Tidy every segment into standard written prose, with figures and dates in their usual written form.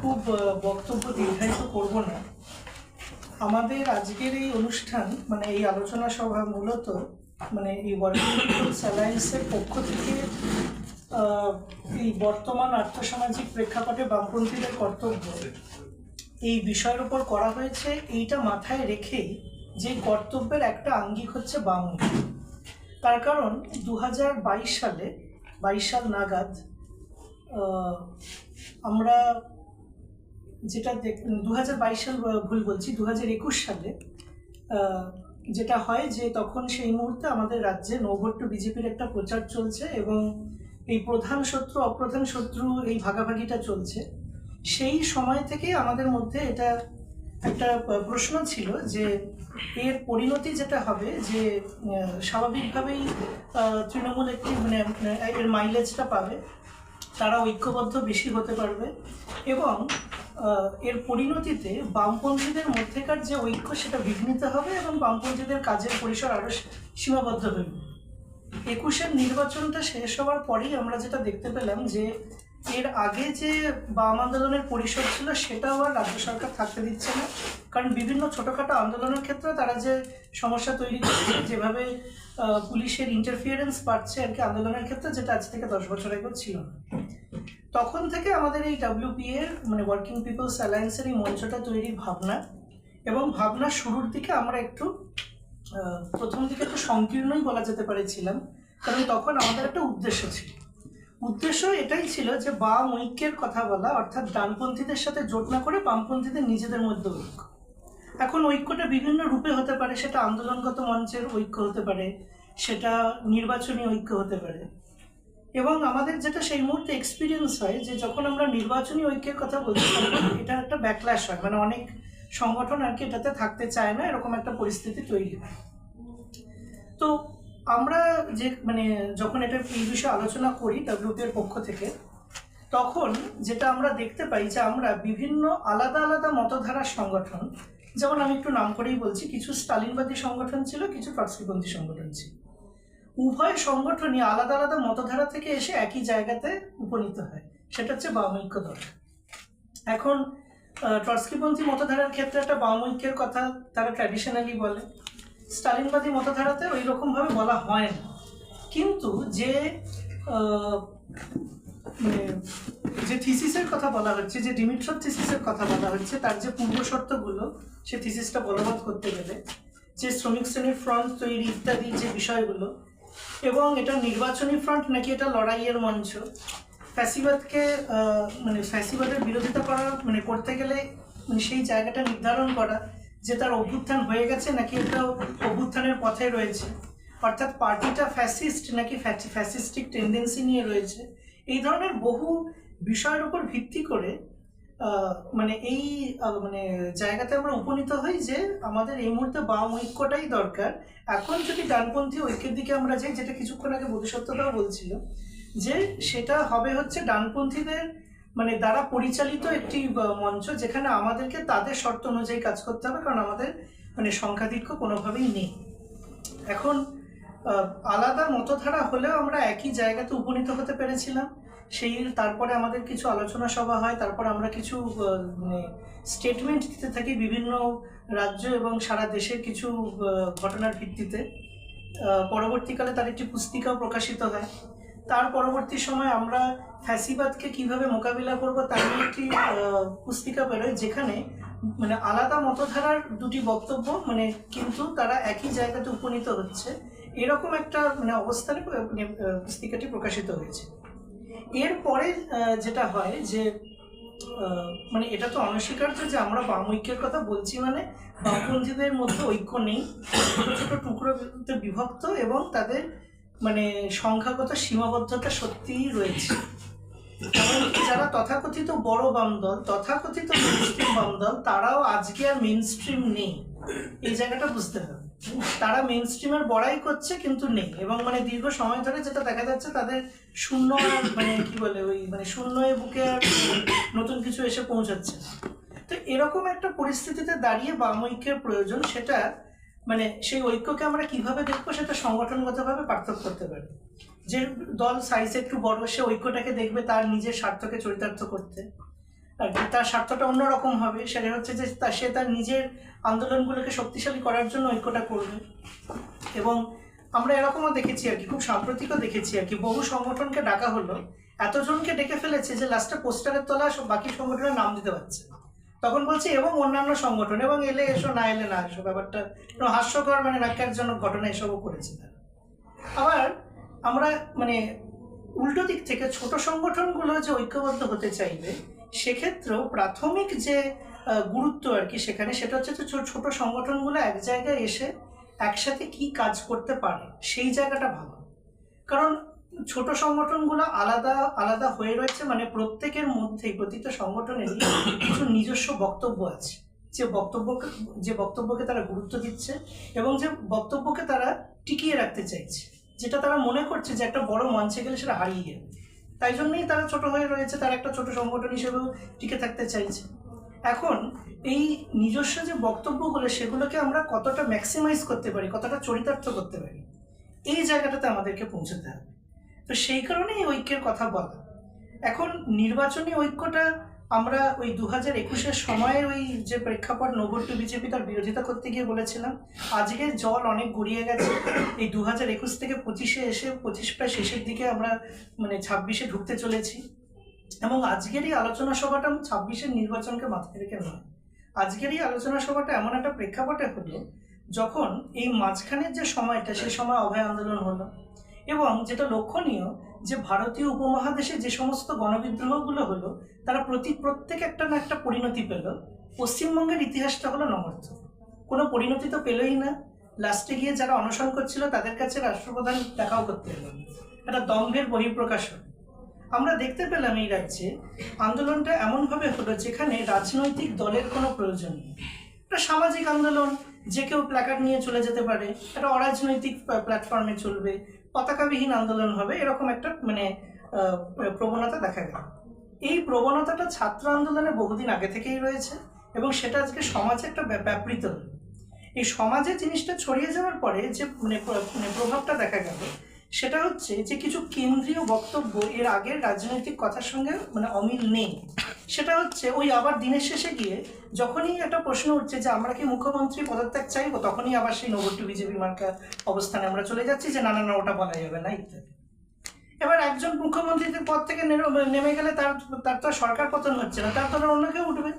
খুব বক্তব্য দীর্ঘায়িত করব না। আমাদের আজকের এই অনুষ্ঠান মানে এই আলোচনা সভা মূলত মানে এই ওয়ার্কিং পিপলস অ্যালায়েন্সের পক্ষ থেকে এই বর্তমান আর্থসামাজিক প্রেক্ষাপটে বামপন্থীদের কর্তব্য এই বিষয়ের উপর করা হয়েছে। এইটা মাথায় রেখেই যে কর্তব্যের একটা আঙ্গিক হচ্ছে বামমুখী। তার কারণ 2022 সালে 22 সাল নাগাদ আমরা যেটা 2022 সাল ভুল বলছি 2021 সালে যেটা হয় যে তখন সেই মুহূর্তে আমাদের রাজ্যে নো ভোট টু বিজেপির একটা প্রচার চলছে এবং এই প্রধান শত্রু অপ্রধান শত্রু এই ভাগাভাগিটা চলছে। সেই সময় থেকে আমাদের মধ্যে এটা একটা প্রশ্ন ছিল যে এর পরিণতি যেটা হবে যে স্বাভাবিকভাবেই তৃণমূল একটি মানে এর মাইলেজটা পাবে, তারা ঐক্যবদ্ধ বেশি হতে পারবে এবং এর পরিণতিতে বামপন্থীদের মধ্যেকার যে ঐক্য সেটা বিঘ্নিত হবে এবং বামপন্থীদের কাজের পরিসর আরও সীমাবদ্ধ হবে। 21-এর নির্বাচনটা শেষ হওয়ার পরেই আমরা যেটা দেখতে পেলাম যে এর আগে যে বাম আন্দোলনের পরিসর ছিল সেটাও আর রাজ্য সরকার থাকতে দিচ্ছে না, কারণ বিভিন্ন ছোটোখাটো আন্দোলনের ক্ষেত্রে তারা যে সমস্যা তৈরি করছে, যেভাবে পুলিশের ইন্টারফিয়ারেন্স বাড়ছে আর কি আন্দোলনের ক্ষেত্রে, যেটা আজ থেকে 10 বছর আগেও ছিল না। তখন থেকে আমাদের এই WPA মানে ওয়ার্কিং পিপলস অ্যালায়েন্সের এই মঞ্চটা তৈরির ভাবনা এবং ভাবনা শুরুর দিকে আমরা একটু প্রথম দিকে একটু সংকীর্ণই বলা যেতে পারেছিলাম, কারণ তখন আমাদের একটা উদ্দেশ্য ছিল। উদ্দেশ্য এটাই ছিল যে বাম ঐক্যের কথা বলা, অর্থাৎ ডানপন্থীদের সাথে জোট না করে বামপন্থীদের নিজেদের মধ্যে ঐক্য। এখন ঐক্যটা বিভিন্ন রূপে হতে পারে, সেটা আন্দোলনগত মঞ্চের ঐক্য হতে পারে, সেটা নির্বাচনী ঐক্য হতে পারে। এবং আমাদের যেটা সেই মুহূর্তে এক্সপিরিয়েন্স হয় যে যখন আমরা নির্বাচনী ঐক্যের কথা বলছি তখন এটা একটা ব্যাকল্যাশ হয়, মানে অনেক সংগঠন আর কি এটাতে থাকতে চায় না, এরকম একটা পরিস্থিতি তৈরি হয়। তো আমরা যে মানে যখন এটা এই বিষয়ে আলোচনা করি WPA এর পক্ষ থেকে, তখন যেটা আমরা দেখতে পাই যে আমরা বিভিন্ন আলাদা আলাদা মতধারার সংগঠন, যেমন আমি একটু নাম করেই বলছি, কিছু স্টালিনবাদী সংগঠন ছিল, কিছু ট্রটস্কিপন্থী সংগঠন ছিল। উভয় সংগঠনই আলাদা আলাদা মতধারা থেকে এসে একই জায়গাতে উপনীত হয়, সেটা হচ্ছে বামৈক্য দরকার। এখন ট্রটস্কিপন্থী মতধারার ক্ষেত্রে একটা বামৈক্যের কথা তারা ট্র্যাডিশনালি বলে, স্টালিনবাদী মতধারাতে ওই রকমভাবে বলা হয় না। কিন্তু যে যে থিসিসের কথা বলা হচ্ছে, যে ডিমিট্রভ থিসিসের কথা বলা হচ্ছে, তার যে পূর্বশর্তগুলো সে থিসিসটা বলবৎ করতে গেলে, যে শ্রমিক শ্রেণীর ফ্রন্ট তৈরি ইত্যাদি যে বিষয়গুলো, এবং এটা নির্বাচনী ফ্রন্ট নাকি এটা লড়াইয়ের মঞ্চ, ফ্যাসিবাদকে মানে ফ্যাসিবাদের বিরোধিতা করা মানে করতে গেলে মানে সেই জায়গাটা নির্ধারণ করা যে তার অভ্যুত্থান হয়ে গেছে নাকি এটা অভ্যুত্থানের পথে রয়েছে, অর্থাৎ পার্টিটা ফ্যাসিস্ট নাকি ফ্যাসিস্টিক টেন্ডেন্সি নিয়ে রয়েছে, এই ধরনের বহু বিষয়ের উপর ভিত্তি করে মানে এই মানে জায়গাতে আমরা উপনীত হই যে আমাদের এই মুহূর্তে বাম ঐক্যটাই দরকার। এখন যদি ডানপন্থী ঐক্যের দিকে আমরা যাই, যেটা কিছুক্ষণ আগে বোধিসত্ত্বটাও বলছিল, যে সেটা হবে হচ্ছে ডানপন্থীদের মানে দ্বারা পরিচালিত একটি মঞ্চ, যেখানে আমাদেরকে তাদের শর্ত অনুযায়ী কাজ করতে হবে, কারণ আমাদের মানে সংখ্যাধিক্য কোনোভাবেই নেই। এখন আলাদা মতধারা হলেও আমরা একই জায়গাতে উপনীত হতে পেরেছিলাম। সেই তারপরে আমাদের কিছু আলোচনা সভা হয়, তারপর আমরা কিছু মানে স্টেটমেন্ট দিতে থাকি বিভিন্ন রাজ্য এবং সারা দেশের কিছু ঘটনার ভিত্তিতে। পরবর্তীকালে তার একটি পুস্তিকাও প্রকাশিত হয়। তার পরবর্তী সময় আমরা ফ্যাসিবাদকে কিভাবে মোকাবিলা করব তার নিয়ে একটি পুস্তিকা বেরোয়, যেখানে মানে আলাদা মতধারার দুটি বক্তব্য মানে কিন্তু তারা একই জায়গাতে উপনীত হচ্ছে, এরকম একটা মানে অবস্থানে পুস্তিকাটি প্রকাশিত হয়েছে। এরপরে যেটা হয় যে মানে এটা তো অনস্বীকার্য যে আমরা বাম ঐক্যের কথা বলছি, মানে বামপন্থীদের মধ্যে ঐক্য নেই, ছোট ছোট টুকরোতে বিভক্ত এবং তাদের মানে সংখ্যাগত সীমাবদ্ধতা সত্যিই রয়েছে। এমনকি যারা তথাকথিত বড় বাম দল, তথাকথিত মেইনস্ট্রিম বাম দল, তারাও আজকে আর মেইনস্ট্রিম নেই, এই জায়গাটা বুঝতে হবে। তারা মেইনস্ট্রিমের বড়াই করছে কিন্তু নেই, এবং মানে দীর্ঘ সময় ধরে যেটা দেখা যাচ্ছে তাদের শূন্য মানে কি বলে ওই মানে শূন্যের বুকে আর নতুন কিছু এসে পৌঁছাচ্ছে। তো এরকম একটা পরিস্থিতিতে দাঁড়িয়ে বাম ঐক্যের প্রয়োজন, সেটা মানে সেই ঐক্যকে আমরা কিভাবে দেখবো সেটা সংগঠনগতভাবে পার্থক্য করতে পারি। যে দল সাইজে একটু বড়, সে ঐক্যটাকে দেখবে তার নিজের স্বার্থকে চরিতার্থ করতে, আর কি, তার স্বার্থটা অন্যরকম হবে। সেটা হচ্ছে যে সে তার নিজের আন্দোলনগুলোকে শক্তিশালী করার জন্য ঐক্যটা করবে। এবং আমরা এরকমও দেখেছি আর কি, খুব সাম্প্রতিকও দেখেছি আর কি, বহু সংগঠনকে ডাকা হলো, এতজনকে ডেকে ফেলেছে যে লাস্টে পোস্টারের তলা বাকি সংগঠনের নাম দিতে পারছে। তখন বলছে এবং অন্যান্য সংগঠন, এবং এলে এসো না এলে না এসো, ব্যাপারটা হাস্যকর মানে ন্যাক্কারজনক ঘটনা এসবও করেছে তারা। আবার আমরা মানে উল্টো দিক থেকে ছোট সংগঠনগুলো যে ঐক্যবদ্ধ হতে চাইবে, সেক্ষেত্রেও প্রাথমিক যে গুরুত্ব আর কি সেখানে, সেটা হচ্ছে যে ছোট সংগঠনগুলো এক জায়গায় এসে একসাথে কি কাজ করতে পারে সেই জায়গাটা ভাবা। কারণ ছোট সংগঠনগুলো আলাদা আলাদা হয়ে রয়েছে, মানে প্রত্যেকের মধ্যেই প্রতিটা সংগঠনেরই কিছু নিজস্ব বক্তব্য আছে, যে বক্তব্যকে তারা গুরুত্ব দিচ্ছে এবং যে বক্তব্যকে তারা টিকিয়ে রাখতে চাইছে, যেটা তারা মনে করছে যে একটা বড় মঞ্চে গেলে সেটা হারিয়ে যাবে। তাই জন্যই তারা ছোট হয়ে রয়েছে, তারা একটা ছোট সংগঠন হিসেবেও টিকে থাকতে চাইছে। এখন এই নিজস্ব যে বক্তব্যগুলো, সেগুলোকে আমরা কতটা ম্যাক্সিমাইজ করতে পারি, কতটা চরিতার্থ করতে পারি, এই জায়গাটাতে আমাদেরকে পৌঁছতে হবে। তো সেই কারণেই ঐক্যের কথা বলা। এখন নির্বাচনী ঐক্যটা আমরা ওই 2021-এর সময়ের ওই যে প্রেক্ষাপট নগর টু বিজেপি তার বিরোধিতা করতে গিয়ে বলেছিলাম, আজকে জল অনেক গড়িয়ে গেছে। এই 2021 থেকে 25-এ এসে 25 প্রায় শেষের দিকে আমরা মানে 26-এ ঢুকতে চলেছি। এবং আজকের এই আলোচনা সভাটা 26-এর নির্বাচনকে মাথায় রেখে নয়, আজকের এই আলোচনা সভাটা এমন একটা প্রেক্ষাপটে হলো যখন এই মাঝখানের যে সময়টা, সেই সময় অভয় আন্দোলন হলো। এবং যেটা লক্ষণীয় যে ভারতীয় উপমহাদেশে যে সমস্ত গণবিদ্রোহগুলো হলো, তারা প্রত্যেক একটা না একটা পরিণতি পেল। পশ্চিমবঙ্গের ইতিহাসটা হলো নমর্থ, কোনো পরিণতি তো পেলই না। লাস্টে গিয়ে যারা অনশন করছিল তাদের কাছে রাষ্ট্রপ্রধান দেখাও করতে এলো, একটা দম্ভের বহিঃপ্রকাশ হলো। আমরা দেখতে পেলাম এই রাজ্যে আন্দোলনটা এমনভাবে হলো যেখানে রাজনৈতিক দলের কোনো প্রয়োজন নেই। একটা সামাজিক আন্দোলন, যে কেউ প্ল্যাকার্ড নিয়ে চলে যেতে পারে, একটা অরাজনৈতিক প্ল্যাটফর্মে চলবে, পতাকাবিহীন আন্দোলন হবে, এরকম একটা মানে প্রবণতা দেখা গেল। এই প্রবণতাটা ছাত্র আন্দোলনে বহুদিন আগে থেকেই রয়েছে এবং সেটা আজকে সমাজে একটা ব্যাপৃত হল। এই সমাজে জিনিসটা ছড়িয়ে যাওয়ার পরে যে মানে প্রভাবটা দেখা গেল, সেটা হচ্ছে যে কিছু কেন্দ্রীয় বক্তব্য এর আগের রাজনৈতিক কথার সঙ্গে মানে অমিল নেই। সেটা হচ্ছে ওই আবার দিনের শেষে গিয়ে যখনই একটা প্রশ্ন উঠছে যে আমরা কি মুখ্যমন্ত্রী পদত্যাগ চাইবো, তখনই আবার সেই নগর টু বিজেপি মার্কা অবস্থানে আমরা চলে যাচ্ছি যে না না না ওটা বলা যাবে না ইত্যাদি। এবার একজন মুখ্যমন্ত্রীদের পদ থেকে নেমে গেলে তার তো সরকার পতন হচ্ছে না, তার তো অন্য কেউ উঠবে।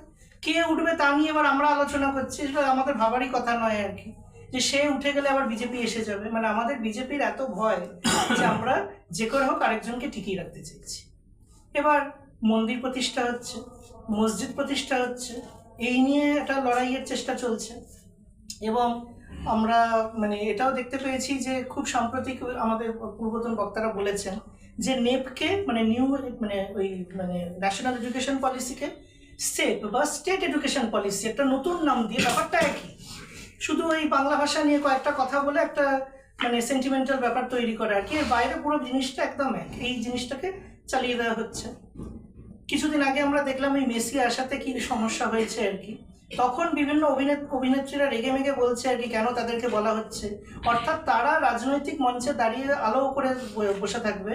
কে উঠবে তা নিয়ে এবার আমরা আলোচনা করছি, সেটা আমাদের ভাবারই কথা নয় আর কি, যে সে উঠে গেলে আবার বিজেপি এসে যাবে। মানে আমাদের বিজেপির এত ভয় যে আমরা যে করে হোক আরেকজনকে টিকিয়ে রাখতে চাইছি। এবার মন্দির প্রতিষ্ঠা হচ্ছে, মসজিদ প্রতিষ্ঠা হচ্ছে, এই নিয়ে একটা লড়াইয়ের চেষ্টা চলছে। এবং আমরা মানে এটাও দেখতে পেয়েছি যে খুব সাম্প্রতিক আমাদের পূর্বতন বক্তারা বলেছেন যে নেপকে মানে ওই ন্যাশনাল এডুকেশন পলিসিকে স্টেট বা স্টেট এডুকেশন পলিসি একটা নতুন নাম দিয়ে ব্যাপারটা একই, শুধু ওই বাংলা ভাষা নিয়ে কয়েকটা কথা বলে একটা মানে সেন্টিমেন্টাল ব্যাপার তৈরি করে আর কি, এর বাইরে পুরো জিনিসটা একদম এক। এই জিনিসটাকে চালিয়ে দেওয়া হচ্ছে। কিছুদিন আগে আমরা দেখলাম এই মেসি আসাতে কি সমস্যা হয়েছে আর কি, তখন বিভিন্ন অভিনেত্রীরা রেগে মেগে বলছে আর কি কেন তাদেরকে বলা হচ্ছে, অর্থাৎ তারা রাজনৈতিক মঞ্চে দাঁড়িয়ে আলো করে বসে থাকবে,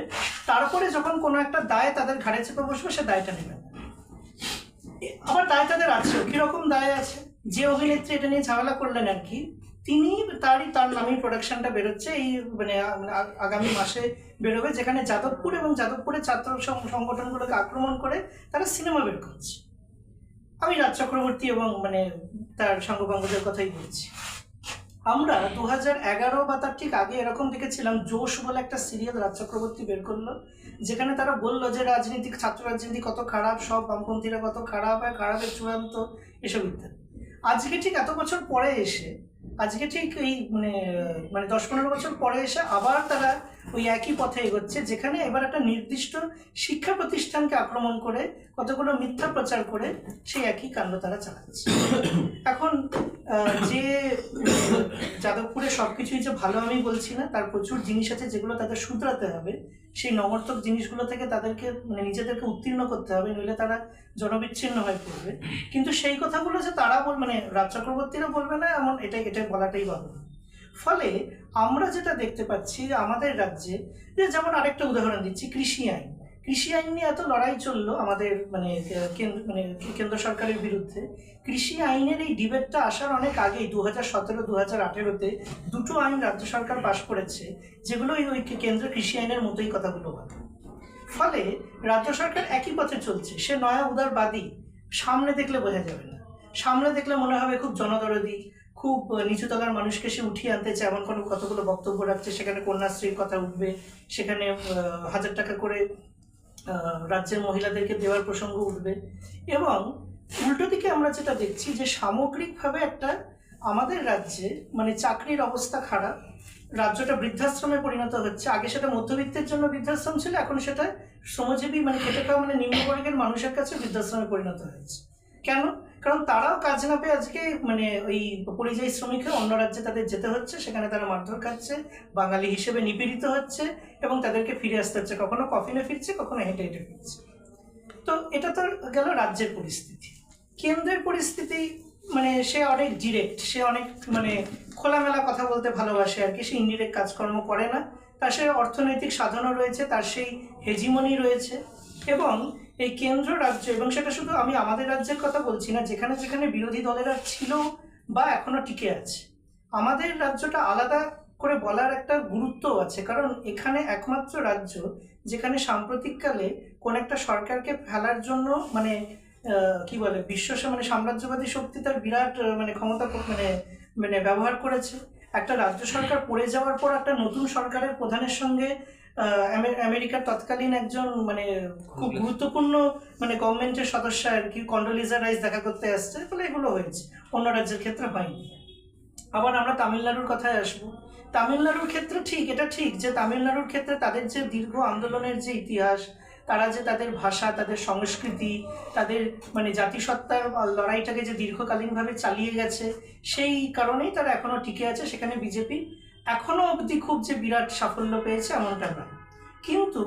তারপরে যখন কোনো একটা দায় তাদের ঘাড়ে চেপে বসবে সে দায়টা নেবে। আবার দায় তাদের আছে, কিরকম দায় আছে, যে অভিনেত্রী এটা নিয়ে ঝামেলা করলেন আর কি, তিনি তার নামেই প্রোডাকশনটা বেরোচ্ছে, এই মানে আগামী মাসে বেরোবে, যেখানে যাদবপুর এবং যাদবপুরের ছাত্র সংগঠনগুলোকে আক্রমণ করে তারা সিনেমা বের করছে। আমি রাজ চক্রবর্তী এবং মানে তার সঙ্গপাঙ্গদের কথাই বলছি। আমরা 2011 বা তার ঠিক আগে এরকম দেখেছিলাম, জোশ বলে একটা সিরিয়াল রাজ চক্রবর্তী বের করলো, যেখানে তারা বললো যে ছাত্র রাজনীতি কত খারাপ, সব বামপন্থীরা কত খারাপ, আর খারাপের চূড়ান্ত, এসব ইত্যাদি। আজকে ঠিক এত বছর পরে এসে, আজকে ঠিক এই মানে 10-15 বছর পরে এসে আবার তারা ওই একই পথে এগোচ্ছে, যেখানে এবার একটা নির্দিষ্ট শিক্ষা প্রতিষ্ঠানকে আক্রমণ করে কতগুলো মিথ্যা প্রচার করে সেই একই কাণ্ড তারা চালাচ্ছে। এখন যে যাদবপুরে সবকিছুই যে ভালো আমি বলছি না, তার প্রচুর জিনিস আছে যেগুলো তাদের শুধরাতে হবে। সেই নগর্তক জিনিসগুলো থেকে তাদেরকে মানে নিজেদেরকে উত্তীর্ণ করতে হবে, নইলে তারা জনবিচ্ছিন্ন হয়ে পড়বে। কিন্তু সেই কথাগুলো যে তারা মানে রাজ চক্রবর্তীরা বলবে না, এমন এটাই বলাটাই ভালো। ফলে আমরা যেটা দেখতে পাচ্ছি আমাদের রাজ্যে, যেমন আরেকটা উদাহরণ দিচ্ছি, কৃষি আইন। কৃষি আইন নিয়ে এত লড়াই চললো আমাদের মানে কেন্দ্র সরকারের বিরুদ্ধে। কৃষি আইনের এই ডিবেটটা আসার অনেক আগেই 2017-2018-তে দুটো আইন রাজ্য সরকার পাশ করেছে, যেগুলো ওই কেন্দ্রীয় কৃষি আইনের মতোই কথাগুলো বলে। ফলে রাজ্য সরকার একই পথে চলছে। সে নয়া উদারবাদী, সামনে দেখলে বোঝা যাবে না, সামনে দেখলে মনে হবে খুব জনদরদি, খুব নিচুতলার মানুষকে সে উঠিয়ে আনতে চায় এমন কতগুলো বক্তব্য রাখছে। সেখানে কন্যাশ্রীর কথা উঠবে, সেখানে 1000 টাকা করে রাজ্যের মহিলাদেরকে দেওয়ার প্রসঙ্গ উঠবে। এবং উল্টো দিকে আমরা যেটা দেখছি যে সামগ্রিকভাবে একটা আমাদের রাজ্যে মানে চাকরির অবস্থা খারাপ, রাজ্যটা বৃদ্ধাশ্রমে পরিণত হচ্ছে। আগে সেটা মধ্যবিত্তের জন্য বৃদ্ধাশ্রম ছিল, এখন সেটা শ্রমজীবী মানে খেটে খাওয়া মানে নিম্নবর্গের মানুষের কাছে বৃদ্ধাশ্রমে পরিণত হয়েছে। কেন? কারণ তারাও কাজ না পেয়ে আজকে মানে ওই পরিযায়ী শ্রমিক হয়ে অন্য রাজ্যে তাদের যেতে হচ্ছে, সেখানে তারা মারধর খাচ্ছে, বাঙালি হিসেবে নিপীড়িত হচ্ছে এবং তাদেরকে ফিরে আসতে হচ্ছে, কখনো কফিনে ফিরছে, কখনো হেঁটে হেঁটে ফিরছে। তো এটা তো গেল রাজ্যের পরিস্থিতি। কেন্দ্রের পরিস্থিতি মানে সে অনেক ডিরেক্ট, সে অনেক মানে খোলামেলা কথা বলতে ভালোবাসে আর কি, সে ইনডিরেক্ট কাজকর্ম করে না। তার সে অর্থনৈতিক সাধনও রয়েছে, তার সেই হেজিমনি রয়েছে। এবং এই কেন্দ্র রাজ্য, এবং সেটা শুধু আমি আমাদের রাজ্যের কথা বলছি না, যেখানে যেখানে বিরোধী দলেরা ছিল বা এখনো টিকে আছে, আমাদের রাজ্যটা আলাদা করে বলার একটা গুরুত্ব আছে। কারণ এখানে একমাত্র রাজ্য যেখানে সাম্প্রতিককালে কোন একটা সরকারকে ফেলার জন্য মানে কি বলে মানে সাম্রাজ্যবাদী শক্তি তার বিরাট মানে ক্ষমতা মানে ব্যবহার করেছে। একটা রাজ্য সরকার পড়ে যাওয়ার পর একটা নতুন সরকারের প্রধানের সঙ্গে আমেরিকার তৎকালীন একজন মানে খুব গুরুত্বপূর্ণ মানে গভর্নমেন্টের সদস্য আর কি কন্ডোলিজা রাইস দেখা করতে আসছে। ফলে এগুলো হয়েছে, অন্য রাজ্যের ক্ষেত্রে হয়নি। আবার আমরা তামিলনাড়ুর কথায় আসবো। তামিলনাড়ুর ক্ষেত্রে ঠিক এটা ঠিক যে তামিলনাড়ুর ক্ষেত্রে তাদের যে দীর্ঘ আন্দোলনের যে ইতিহাস, তারা যে তাদের ভাষা, তাদের সংস্কৃতি, তাদের মানে জাতিসত্তার লড়াইটাকে যে দীর্ঘকালীনভাবে চালিয়ে গেছে, সেই কারণেই তারা এখনো টিকে আছে। সেখানে বিজেপি এখনো অবধি খুব যে বিরাট সাফল্য পেয়েছে এমনটা নয়। কিন্তু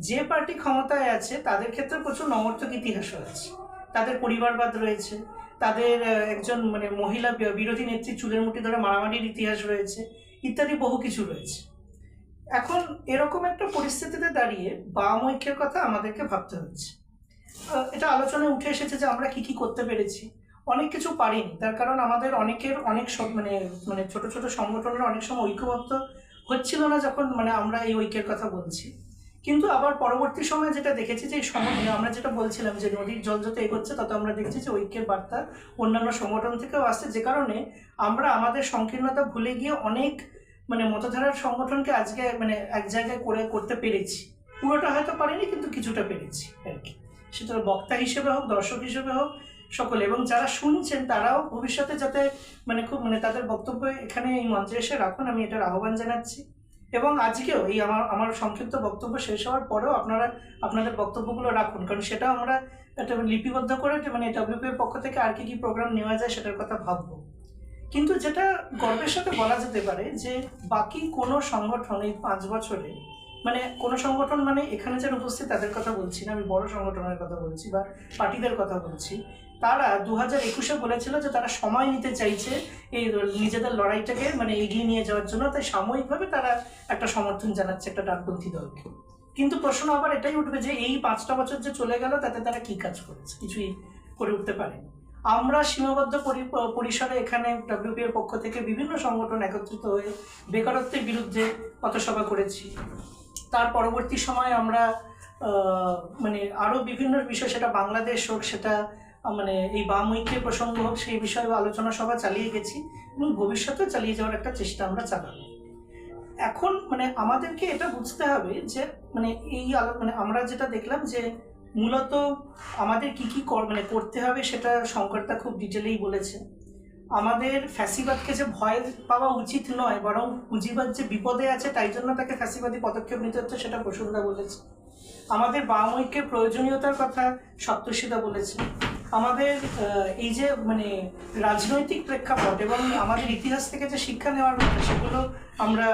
যে পার্টি ক্ষমতায় আছে তাদের ক্ষেত্রে প্রচুর নমর্থক ইতিহাসও আছে, তাদের পরিবারবাদ রয়েছে, তাদের একজন মানে মহিলা বিরোধী নেত্রী চুলের মুঠি ধরে মারামারির ইতিহাস রয়েছে, ইত্যাদি বহু কিছু রয়েছে। এখন এরকম একটা পরিস্থিতিতে দাঁড়িয়ে বাম ঐক্যের কথা আমাদেরকে ভাবতে হচ্ছে। এটা আলোচনায় উঠে এসেছে যে আমরা কি কি করতে পেরেছি। অনেক কিছু পারিনি, তার কারণ আমাদের অনেকের অনেক মানে মানে ছোট ছোট সংগঠনের অনেক সময় ঐক্যবদ্ধ হচ্ছিল না যখন মানে আমরা এই ঐক্যের কথা বলছি। কিন্তু আবার পরবর্তী সময়ে যেটা দেখেছি যে এই আমরা যেটা বলছিলাম যে নদীর জল যত এগোচ্ছে তত আমরা দেখছি যে ঐক্যের বার্তা অন্যান্য সংগঠন থেকেও আসছে, যে কারণে আমরা আমাদের সংকীর্ণতা ভুলে গিয়ে অনেক মানে মতধারার সংগঠনকে আজকে মানে এক জায়গায় করতে পেরেছি। পুরোটা হয়তো পারিনি, কিন্তু কিছুটা পেরেছি আর কি। সেটা বক্তা হিসেবে হোক, দর্শক হিসেবে হোক, সকলে। এবং যারা শুনছেন তারাও ভবিষ্যতে যাতে মানে খুব মানে তাদের বক্তব্য এখানে এই মঞ্চে এসে রাখুন, আমি এটার আহ্বান জানাচ্ছি। এবং আজকেও এই আমার সংক্ষিপ্ত বক্তব্য শেষ হওয়ার পরেও আপনারা আপনাদের বক্তব্যগুলো রাখুন, কারণ সেটা আমরা একটা লিপিবদ্ধ করে মানে WPF এর পক্ষ থেকে আর কি প্রোগ্রাম নেওয়া যায় সেটার কথা ভাববো। কিন্তু যেটা গর্বের সাথে বলা যেতে পারে যে বাকি কোনো সংগঠন এই 5 বছরে মানে কোনো সংগঠন মানে এখানে যারা উপস্থিত তাদের কথা বলছি না, আমি বড় সংগঠনের কথা বলছি বা পার্টিদের কথা বলছি, তারা 2021-এ বলেছিল যে তারা সময় নিতে চাইছে এই নিজেদের লড়াইটাকে মানে এগিয়ে নিয়ে যাওয়ার জন্য, তাই সাময়িকভাবে তারা একটা সমর্থন জানাচ্ছে একটা ডানপন্থী দলকে। কিন্তু প্রশ্ন আবার এটাই উঠবে যে এই 5টা বছর যে চলে গেল তাতে তারা কি কাজ করেছে? কিছুই করে উঠতে পারেনি। আমরা সীমাবদ্ধ পরিসরে এখানে WPF এর পক্ষ থেকে বিভিন্ন সংগঠন একত্রিত হয়ে বেকারত্বের বিরুদ্ধে পথসভা করেছি। তার পরবর্তী সময় আমরা মানে আরও বিভিন্ন বিষয়, সেটা বাংলাদেশ হোক, সেটা মানে এই বাম ঐক্যের প্রসঙ্গ হোক, সেই বিষয়ে আলোচনা সভা চালিয়ে গেছি এবং ভবিষ্যতেও চালিয়ে যাওয়ার একটা চেষ্টা আমরা চালাবো। এখন মানে আমাদেরকে এটা বুঝতে হবে যে মানে এই মানে আমরা যেটা দেখলাম যে মূলত আমাদের কি কি মানে করতে হবে সেটা শঙ্করদা খুব ডিটেলেই বলেছে। আমাদের ফ্যাসিবাদকে যে ভয় পাওয়া উচিত নয়, বরং পুঁজিবাদ যে বিপদে আছে তাই জন্য তাকে ফ্যাসিবাদী পদক্ষেপ নিতে হচ্ছে, সেটা প্রসূনদা বলেছে। আমাদের বাম ঐক্যের প্রয়োজনীয়তার কথা সপ্তর্ষিদা বলেছে। আমাদের এই যে মানে রাজনৈতিক প্রেক্ষাপট এবং আমাদের ইতিহাস থেকে যে শিক্ষা নেওয়ার কথা সেগুলো আমরা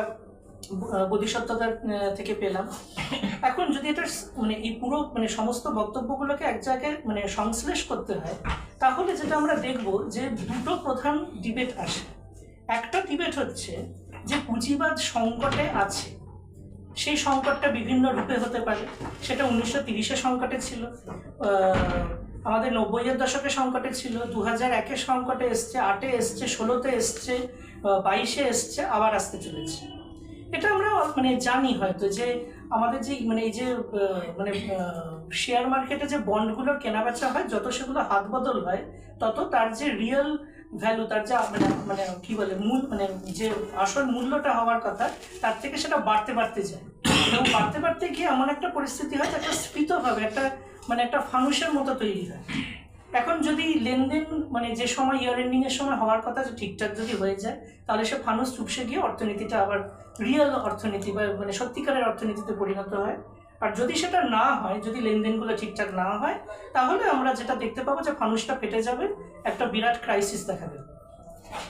বোধিসত্ত্বতার থেকে পেলাম। এখন যদি এটা মানে এই পুরো মানে সমস্ত বক্তব্যগুলোকে এক জায়গায় মানে সংশ্লেষ করতে হয়, তাহলে যেটা আমরা দেখব যে দুটো প্রধান ডিবেট আসে। একটা ডিবেট হচ্ছে যে পুঁজিবাদ সংকটে আছে, সেই সংকটটা বিভিন্ন রূপে হতে পারে। সেটা 1930-এর সংকটে ছিল, আমাদের 90-এর দশকে সংকটে ছিল, 2001-এর সংকটে এসছে, 8-এ এসছে, 16-তে এসছে, 22-এ এসছে, আবার আসতে চলেছে। এটা আমরা মানে জানি হয়তো যে আমাদের যে মানে এই যে মানে শেয়ার মার্কেটে যে বন্ডগুলোর কেনাবেচা হয়, যত সেগুলো হাত বদল হয় তত তার যে রিয়েল ভ্যালু, তার যা মানে মানে কি বলে মূল মানে যে আসল মূল্যটা হওয়ার কথা, তার থেকে সেটা বাড়তে বাড়তে যায়। এবং বাড়তে বাড়তে গিয়ে এমন একটা পরিস্থিতি হয়, একটা স্ফীতভাবে একটা মানে একটা ফানুসের মতো তৈরি হয়। এখন যদি লেনদেন মানে যে সময় ইয়ার এন্ডিং এর সময় হওয়ার কথা যে ঠিকঠাক যদি হয়ে যায়, তাহলে সে ফানুস চুপসে গিয়ে অর্থনীতিটা আবার রিয়েল অর্থনীতি বা মানে সত্যিকারের অর্থনীতিতে পরিণত হয়। আর যদি সেটা না হয়, যদি লেনদেনগুলো ঠিকঠাক না হয়, তাহলে আমরা যেটা দেখতে পাবো যে ফানুসটা ফেটে যাবে, একটা বিরাট ক্রাইসিস দেখা দেবে।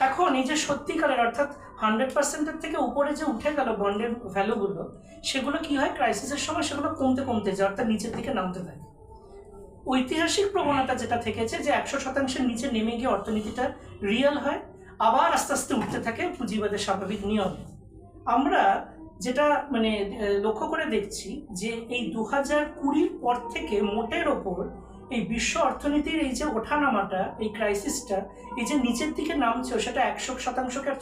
এখন এই যে সত্যিকারের অর্থাৎ 100%-এর থেকে উপরে যে উঠে গেল বন্ডের ভ্যালুগুলো, সেগুলো কি হয় ক্রাইসিসের সময় সেগুলো কমতে কমতে যায়, অর্থাৎ নিচের দিকে নামতে থাকে। ঐতিহাসিক প্রবণতা যেটা থেকেছে যে 100%-এর নিচে নেমে গিয়ে অর্থনীতিটা রিয়েল হয়, আবার আস্তে আস্তে উঠতে থাকে পুঁজিবাদের স্বাভাবিক নিয়মে। আমরা যেটা মানে লক্ষ্য করে দেখছি যে এই 2020-র পর থেকে মোটের ওপর এই বিশ্ব অর্থনীতির এই যে ওঠানামাটা, এই ক্রাইসিসটা, এই যে নিচের দিকে নামছে, সেটা 100%-কে আর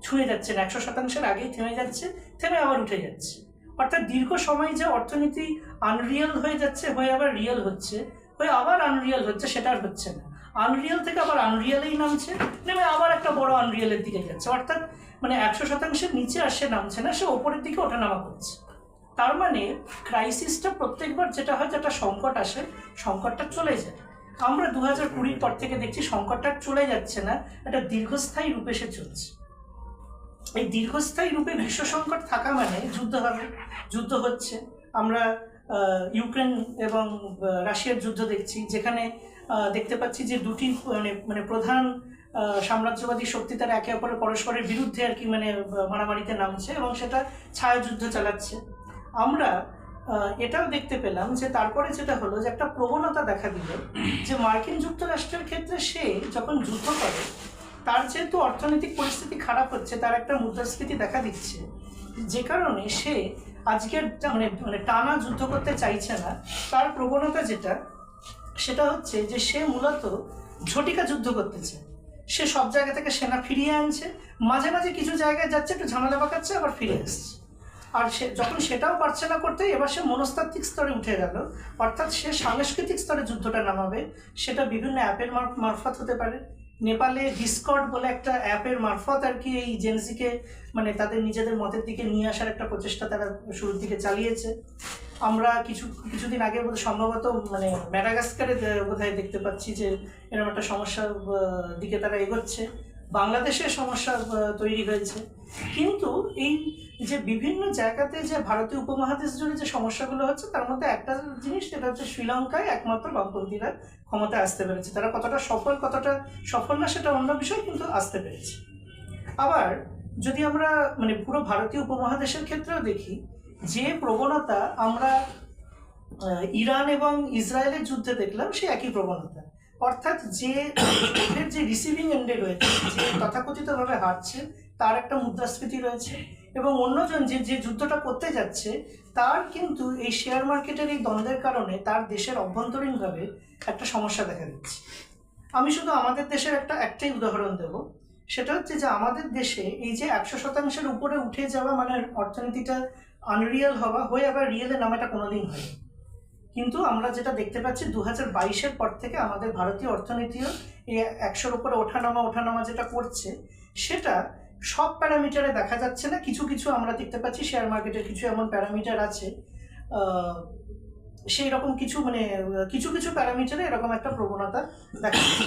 ছুঁয়ে যাচ্ছে না, 100%-এর আগেই থেমে যাচ্ছে, থেমে আবার উঠে যাচ্ছে। অর্থাৎ দীর্ঘ সময় যে অর্থনীতি আনরিয়েল হয়ে যাচ্ছে, হয়ে আবার রিয়েল হচ্ছে, হয়ে আবার আনরিয়েল হচ্ছে, সেটা আর হচ্ছে না। আনরিয়েল থেকে আবার আনরিয়েলেই নামছে, নেমে আবার একটা বড় আনরিয়েলের দিকে যাচ্ছে। অর্থাৎ মানে 100%-এর নিচে আর সে নামছে না, সে ওপরের দিকে ওঠানামা করছে। তার মানে ক্রাইসিসটা প্রত্যেকবার যেটা হয়, যেটা সংকট আসে, সংকটটা চলে যায়। আমরা 2020-র পর থেকে দেখছি সংকটটা চলে যাচ্ছে না, একটা দীর্ঘস্থায়ী রূপে সে চলছে। এই দীর্ঘস্থায়ী রূপে বিশ্ব সংকট থাকা মানে যুদ্ধ হবে, যুদ্ধ হচ্ছে। আমরা ইউক্রেন এবং রাশিয়ার যুদ্ধ দেখছি, যেখানে দেখতে পাচ্ছি যে দুটি মানে প্রধান সাম্রাজ্যবাদী শক্তি তারা একে অপরের পরস্পরের বিরুদ্ধে আর কি মানে মারামারিতে নামছে এবং সেটা ছায়াযুদ্ধ চালাচ্ছে। আমরা এটাও দেখতে পেলাম যে তারপরে যেটা হলো যে একটা প্রবণতা দেখা দিল যে মার্কিন যুক্তরাষ্ট্রের ক্ষেত্রে সে যখন যুদ্ধ করে, তার যেহেতু অর্থনৈতিক পরিস্থিতি খারাপ হচ্ছে, তার একটা মুদ্রাস্ফীতি দেখা দিচ্ছে, যে কারণে সে আজকের মানে টানা যুদ্ধ করতে চাইছে না। তার প্রবণতা যেটা, সেটা হচ্ছে যে সে মূলত ঝটিকা যুদ্ধ করতেছে। সে সব জায়গা থেকে সেনা ফিরিয়ে আনছে, মাঝে মাঝে কিছু জায়গায় যাচ্ছে, একটু ঝামেলা পাকাচ্ছে, আবার ফিরে আসছে। আর সে যখন সেটাও পারছে না করতে, এবার সে মনস্তাত্ত্বিক স্তরে উঠে গেল, অর্থাৎ সে সাংস্কৃতিক স্তরে যুদ্ধটা নামাবে। সেটা বিভিন্ন অ্যাপের মারফত হতে পারে। নেপালে ডিসকর্ড বলে একটা অ্যাপের মারফত আর কি এই জেনজিকে মানে তাদের নিজেদের মতের দিকে নিয়ে আসার একটা প্রচেষ্টা তারা শুরুর দিকে চালিয়েছে। আমরা কিছুদিন আগে সম্ভবত মানে ম্যাডাগাস্কারে বোধহয় দেখতে পাচ্ছি যে এরকম একটা সমস্যার দিকে তারা এগোচ্ছে। বাংলাদেশে সমস্যা তৈরি হয়েছে। কিন্তু এই যে বিভিন্ন জায়গাতে যে ভারতীয় উপমহাদেশ জুড়ে যে সমস্যাগুলো হচ্ছে, তার মধ্যে একটা জিনিস, যেটা হচ্ছে শ্রীলঙ্কায় একমাত্র বামপন্থীরা ক্ষমতায় আসতে পেরেছে। তারা কতটা সফল না সেটা অন্য বিষয়, কিন্তু আসতে পেরেছে। আবার যদি আমরা মানে পুরো ভারতীয় উপমহাদেশের ক্ষেত্রেও দেখি, যে প্রবণতা আমরা ইরান এবং ইসরায়েলের যুদ্ধে দেখলাম, সে একই প্রবণতা। অর্থাৎ যে রিসিভিং এন্ডে রয়েছে, যে তথাকথিতভাবে হারছে, তার একটা মুদ্রাস্ফীতি রয়েছে, এবং অন্যজন যে যুদ্ধটা করতে যাচ্ছে, তার কিন্তু এই শেয়ার মার্কেটের এই দ্বন্দ্বের কারণে তার দেশের অভ্যন্তরীণভাবে একটা সমস্যা দেখা দিচ্ছে। আমি শুধু আমাদের দেশের একটাই উদাহরণ দেব। সেটা হচ্ছে যে আমাদের দেশে এই যে 100%-এর উপরে উঠে যাওয়া মানে অর্থনীতিটা আনরিয়েল হওয়া, হয়ে আবার রিয়েলে নামাটা কোনোদিন হয়নি। কিন্তু আমরা যেটা দেখতে পাচ্ছি 2022-এর পর থেকে আমাদের ভারতীয় অর্থনীতিও এই 100-র উপরে ওঠানামা যেটা করছে, সেটা সব প্যারামিটারে দেখা যাচ্ছে না। কিছু কিছু আমরা দেখতে পাচ্ছি শেয়ার মার্কেটের কিছু এমন প্যারামিটার আছে, সেই রকম কিছু মানে কিছু কিছু প্যারামিটারে এরকম একটা প্রবণতা দেখা যাচ্ছে।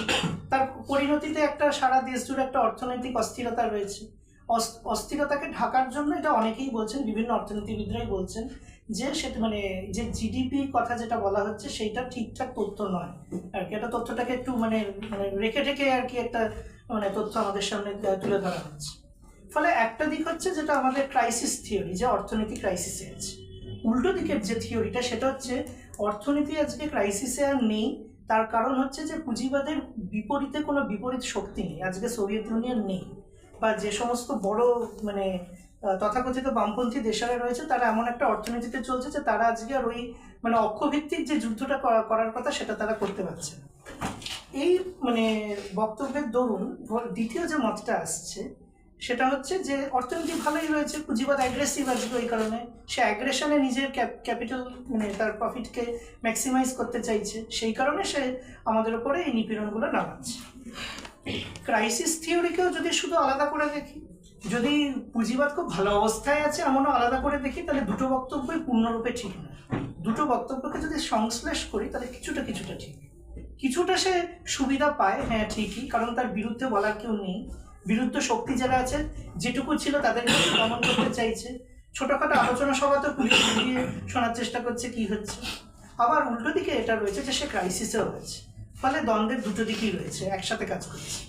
তার পরিণতিতে একটা সারা দেশ জুড়ে একটা অর্থনৈতিক অস্থিরতা রয়েছে। অস্থিরতাকে ঢাকার জন্য এটা অনেকেই বলছেন, বিভিন্ন অর্থনীতিবিদরাই বলছেন যে সেটা মানে যে জিডিপির কথা যেটা বলা হচ্ছে, সেইটা ঠিকঠাক তথ্য নয় আর কি। এটা তথ্যটাকে একটু মানে রেখে রেখে আর কি একটা মানে তথ্য আমাদের সামনে তুলে ধরা হচ্ছে। ফলে একটা দিক হচ্ছে যেটা আমাদের ক্রাইসিস থিওরি, যে অর্থনীতি ক্রাইসিসে আছে। উল্টো দিকের যে থিওরিটা, সেটা হচ্ছে অর্থনীতি আজকে ক্রাইসিসে আর নেই। তার কারণ হচ্ছে যে পুঁজিবাদের বিপরীতে কোনো বিপরীত শক্তি নেই। আজকে সোভিয়েত ইউনিয়ন নেই, বা যে সমস্ত বড় মানে তথাকথিত বামপন্থী দেশেরা রয়েছে, তারা এমন একটা অর্থনীতিতে চলছে যে তারা আজকে আর ওই মানে অক্ষভিত্তিক যে যুদ্ধটা করার কথা সেটা তারা করতে পারছে না। এই মানে বক্তব্যের দরুন দ্বিতীয় যে মতটা আসছে সেটা হচ্ছে যে অর্থনীতি ভালোই রয়েছে, পুঁজিবাদ অ্যাগ্রেসিভ আসবে, ওই কারণে সে অ্যাগ্রেশনে নিজের ক্যাপিটাল মানে তার প্রফিটকে ম্যাক্সিমাইজ করতে চাইছে, সেই কারণে সে আমাদের উপরে এই নিপীড়নগুলো নামাচ্ছে। ক্রাইসিস থিওরিকেও যদি শুধু আলাদা করে দেখি, যদি পুঁজিবাদ খুব ভালো অবস্থায় আছে এমনও আলাদা করে দেখি, তাহলে দুটো বক্তব্যই পূর্ণরূপে ঠিক না। দুটো বক্তব্যকে যদি সংশ্লেষ করি তাহলে কিছুটা ঠিক, কিছুটা সে সুবিধা পায়, হ্যাঁ ঠিকই, কারণ তার বিরুদ্ধে বলার কেউ নেই, বিরুদ্ধ শক্তি যারা আছে যেটুকু ছিল তাদেরকে দমন করতে চাইছে, ছোটখাটো আলোচনা সভাতে পুলিশ দিয়ে শোনার চেষ্টা করছে কি হচ্ছে। আবার উল্টো দিকে এটা রয়েছে যে সে ক্রাইসিসেও রয়েছে, ফলে দ্বন্দ্বের দুটো দিকেই রয়েছে, একসাথে কাজ করছে।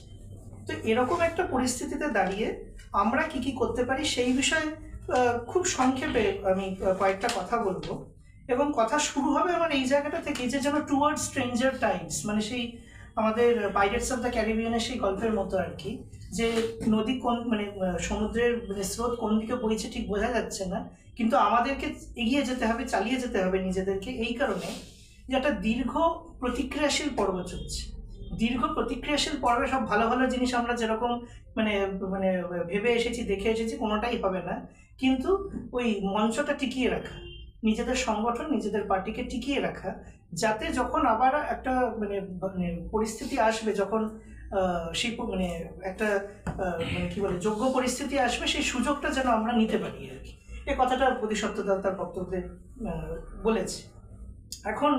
তো এরকম একটা পরিস্থিতিতে দাঁড়িয়ে আমরা কি করতে পারি সেই বিষয়ে খুব সংক্ষেপে আমি কয়েকটা কথা বলবো, এবং কথা শুরু হবে আমার এই জায়গাটা থেকে যে যেন টুয়ার্ড স্ট্রেঞ্জার টাইমস, মানে সেই আমাদের পাইরেটস অফ দ্য ক্যারিবিয়ানের সেই গল্পের মতো আর কি, যে নদী কোন মানে সমুদ্রের মানে স্রোত কোন দিকে বইছে ঠিক বোঝা যাচ্ছে না, কিন্তু আমাদেরকে এগিয়ে যেতে হবে, চালিয়ে যেতে হবে নিজেদেরকে, এই কারণে যে একটা দীর্ঘ প্রতিক্রিয়াশীল পর্ব চলছে। দীর্ঘ প্রতিক্রিয়াশীল পর্বে সব ভালো ভালো জিনিস আমরা যেরকম মানে মানে ভেবে এসেছি, দেখে এসেছি, কোনোটাই হবে না, কিন্তু ওই মঞ্চটা টিকিয়ে রাখা, নিজেদের সংগঠন নিজেদের পার্টিকে টিকিয়ে রাখা, যাতে যখন আবার একটা মানে পরিস্থিতি আসবে, যখন সেই মানে একটা মানে কি বলে যোগ্য পরিস্থিতি আসবে, সেই সুযোগটা যেন আমরা নিতে পারি আর কি। এই কথাটা বোধিসত্ত্ব তার বক্তব্যে বলেছে। এখন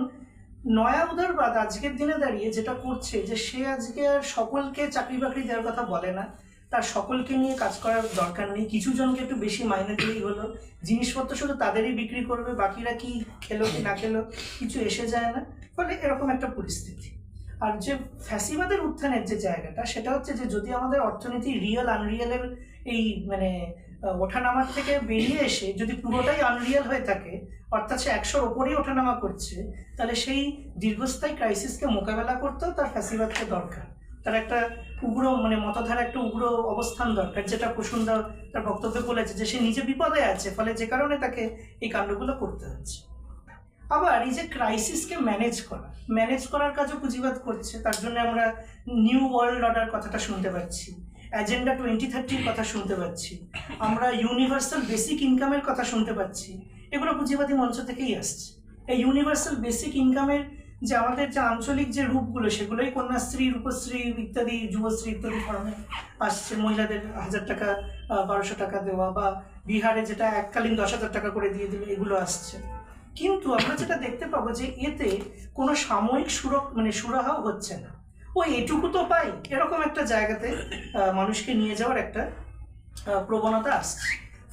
নয়া উদারবাদ আজকের দিনে দাঁড়িয়ে যেটা করছে যে সে আজকে আর সকলকে চাকরি বাকরি দেওয়ার কথা বলে না, তার সকলকে নিয়ে কাজ করার দরকার নেই, কিছু জনকে একটু বেশি মাইনে দিলেই হলো, জিনিসপত্র শুধু তাদেরই বিক্রি করবে, বাকিরা কি খেলো কি না খেলো কিছু এসে যায় না, ফলে এরকম একটা পরিস্থিতি। আর যে ফ্যাসিবাদের উত্থানের যে জায়গাটা সেটা হচ্ছে যে যদি আমাদের অর্থনীতি রিয়েল আনরিয়েলের এই মানে ওঠানামার থেকে বেরিয়ে এসে যদি পুরোটাই আনরিয়েল হয়ে থাকে, অর্থাৎ সে 100-র ওপরেই ওঠানামা করছে, তাহলে সেই দীর্ঘস্থায়ী ক্রাইসিসকে মোকাবেলা করতেও তার ফ্যাসিবাদকে দরকার, তার একটা উগ্র মানে মতধারা একটা উগ্র অবস্থান দরকার, যেটা প্রসূনদা তার বক্তব্যে বলেছে যে সে নিজে বিপদে আছে, ফলে যে কারণে তাকে এই কাণ্ডগুলো করতে হচ্ছে। আবার এই যে ক্রাইসিসকে ম্যানেজ করার কাজও পুঁজিবাদ করছে, তার জন্য আমরা নিউ ওয়ার্ল্ড অর্ডার কথাটা শুনতে পাচ্ছি, এজেন্ডা 2030-র কথা শুনতে পাচ্ছি, আমরা ইউনিভার্সাল বেসিক ইনকামের কথা শুনতে পাচ্ছি, এগুলো পুঁজিবাদী মঞ্চ থেকেই আসছে। এই ইউনিভার্সাল বেসিক ইনকামের যে আমাদের যে আঞ্চলিক যে রূপগুলো, সেগুলোই কন্যাশ্রী, রূপশ্রী ইত্যাদি, যুবশ্রী ইত্যাদি ফর্মে আসছে, মহিলাদের 1000 টাকা 1200 টাকা দেওয়া, বা বিহারে যেটা এককালীন 10,000 টাকা করে দিয়ে দিল, এগুলো আসছে। কিন্তু আমরা যেটা দেখতে পাবো যে এতে কোনো সাময়িক সুরাহাও হচ্ছে না, ওই এটুকু তো পাই, এরকম একটা জায়গাতে মানুষকে নিয়ে যাওয়ার একটা প্রবণতা আসছে।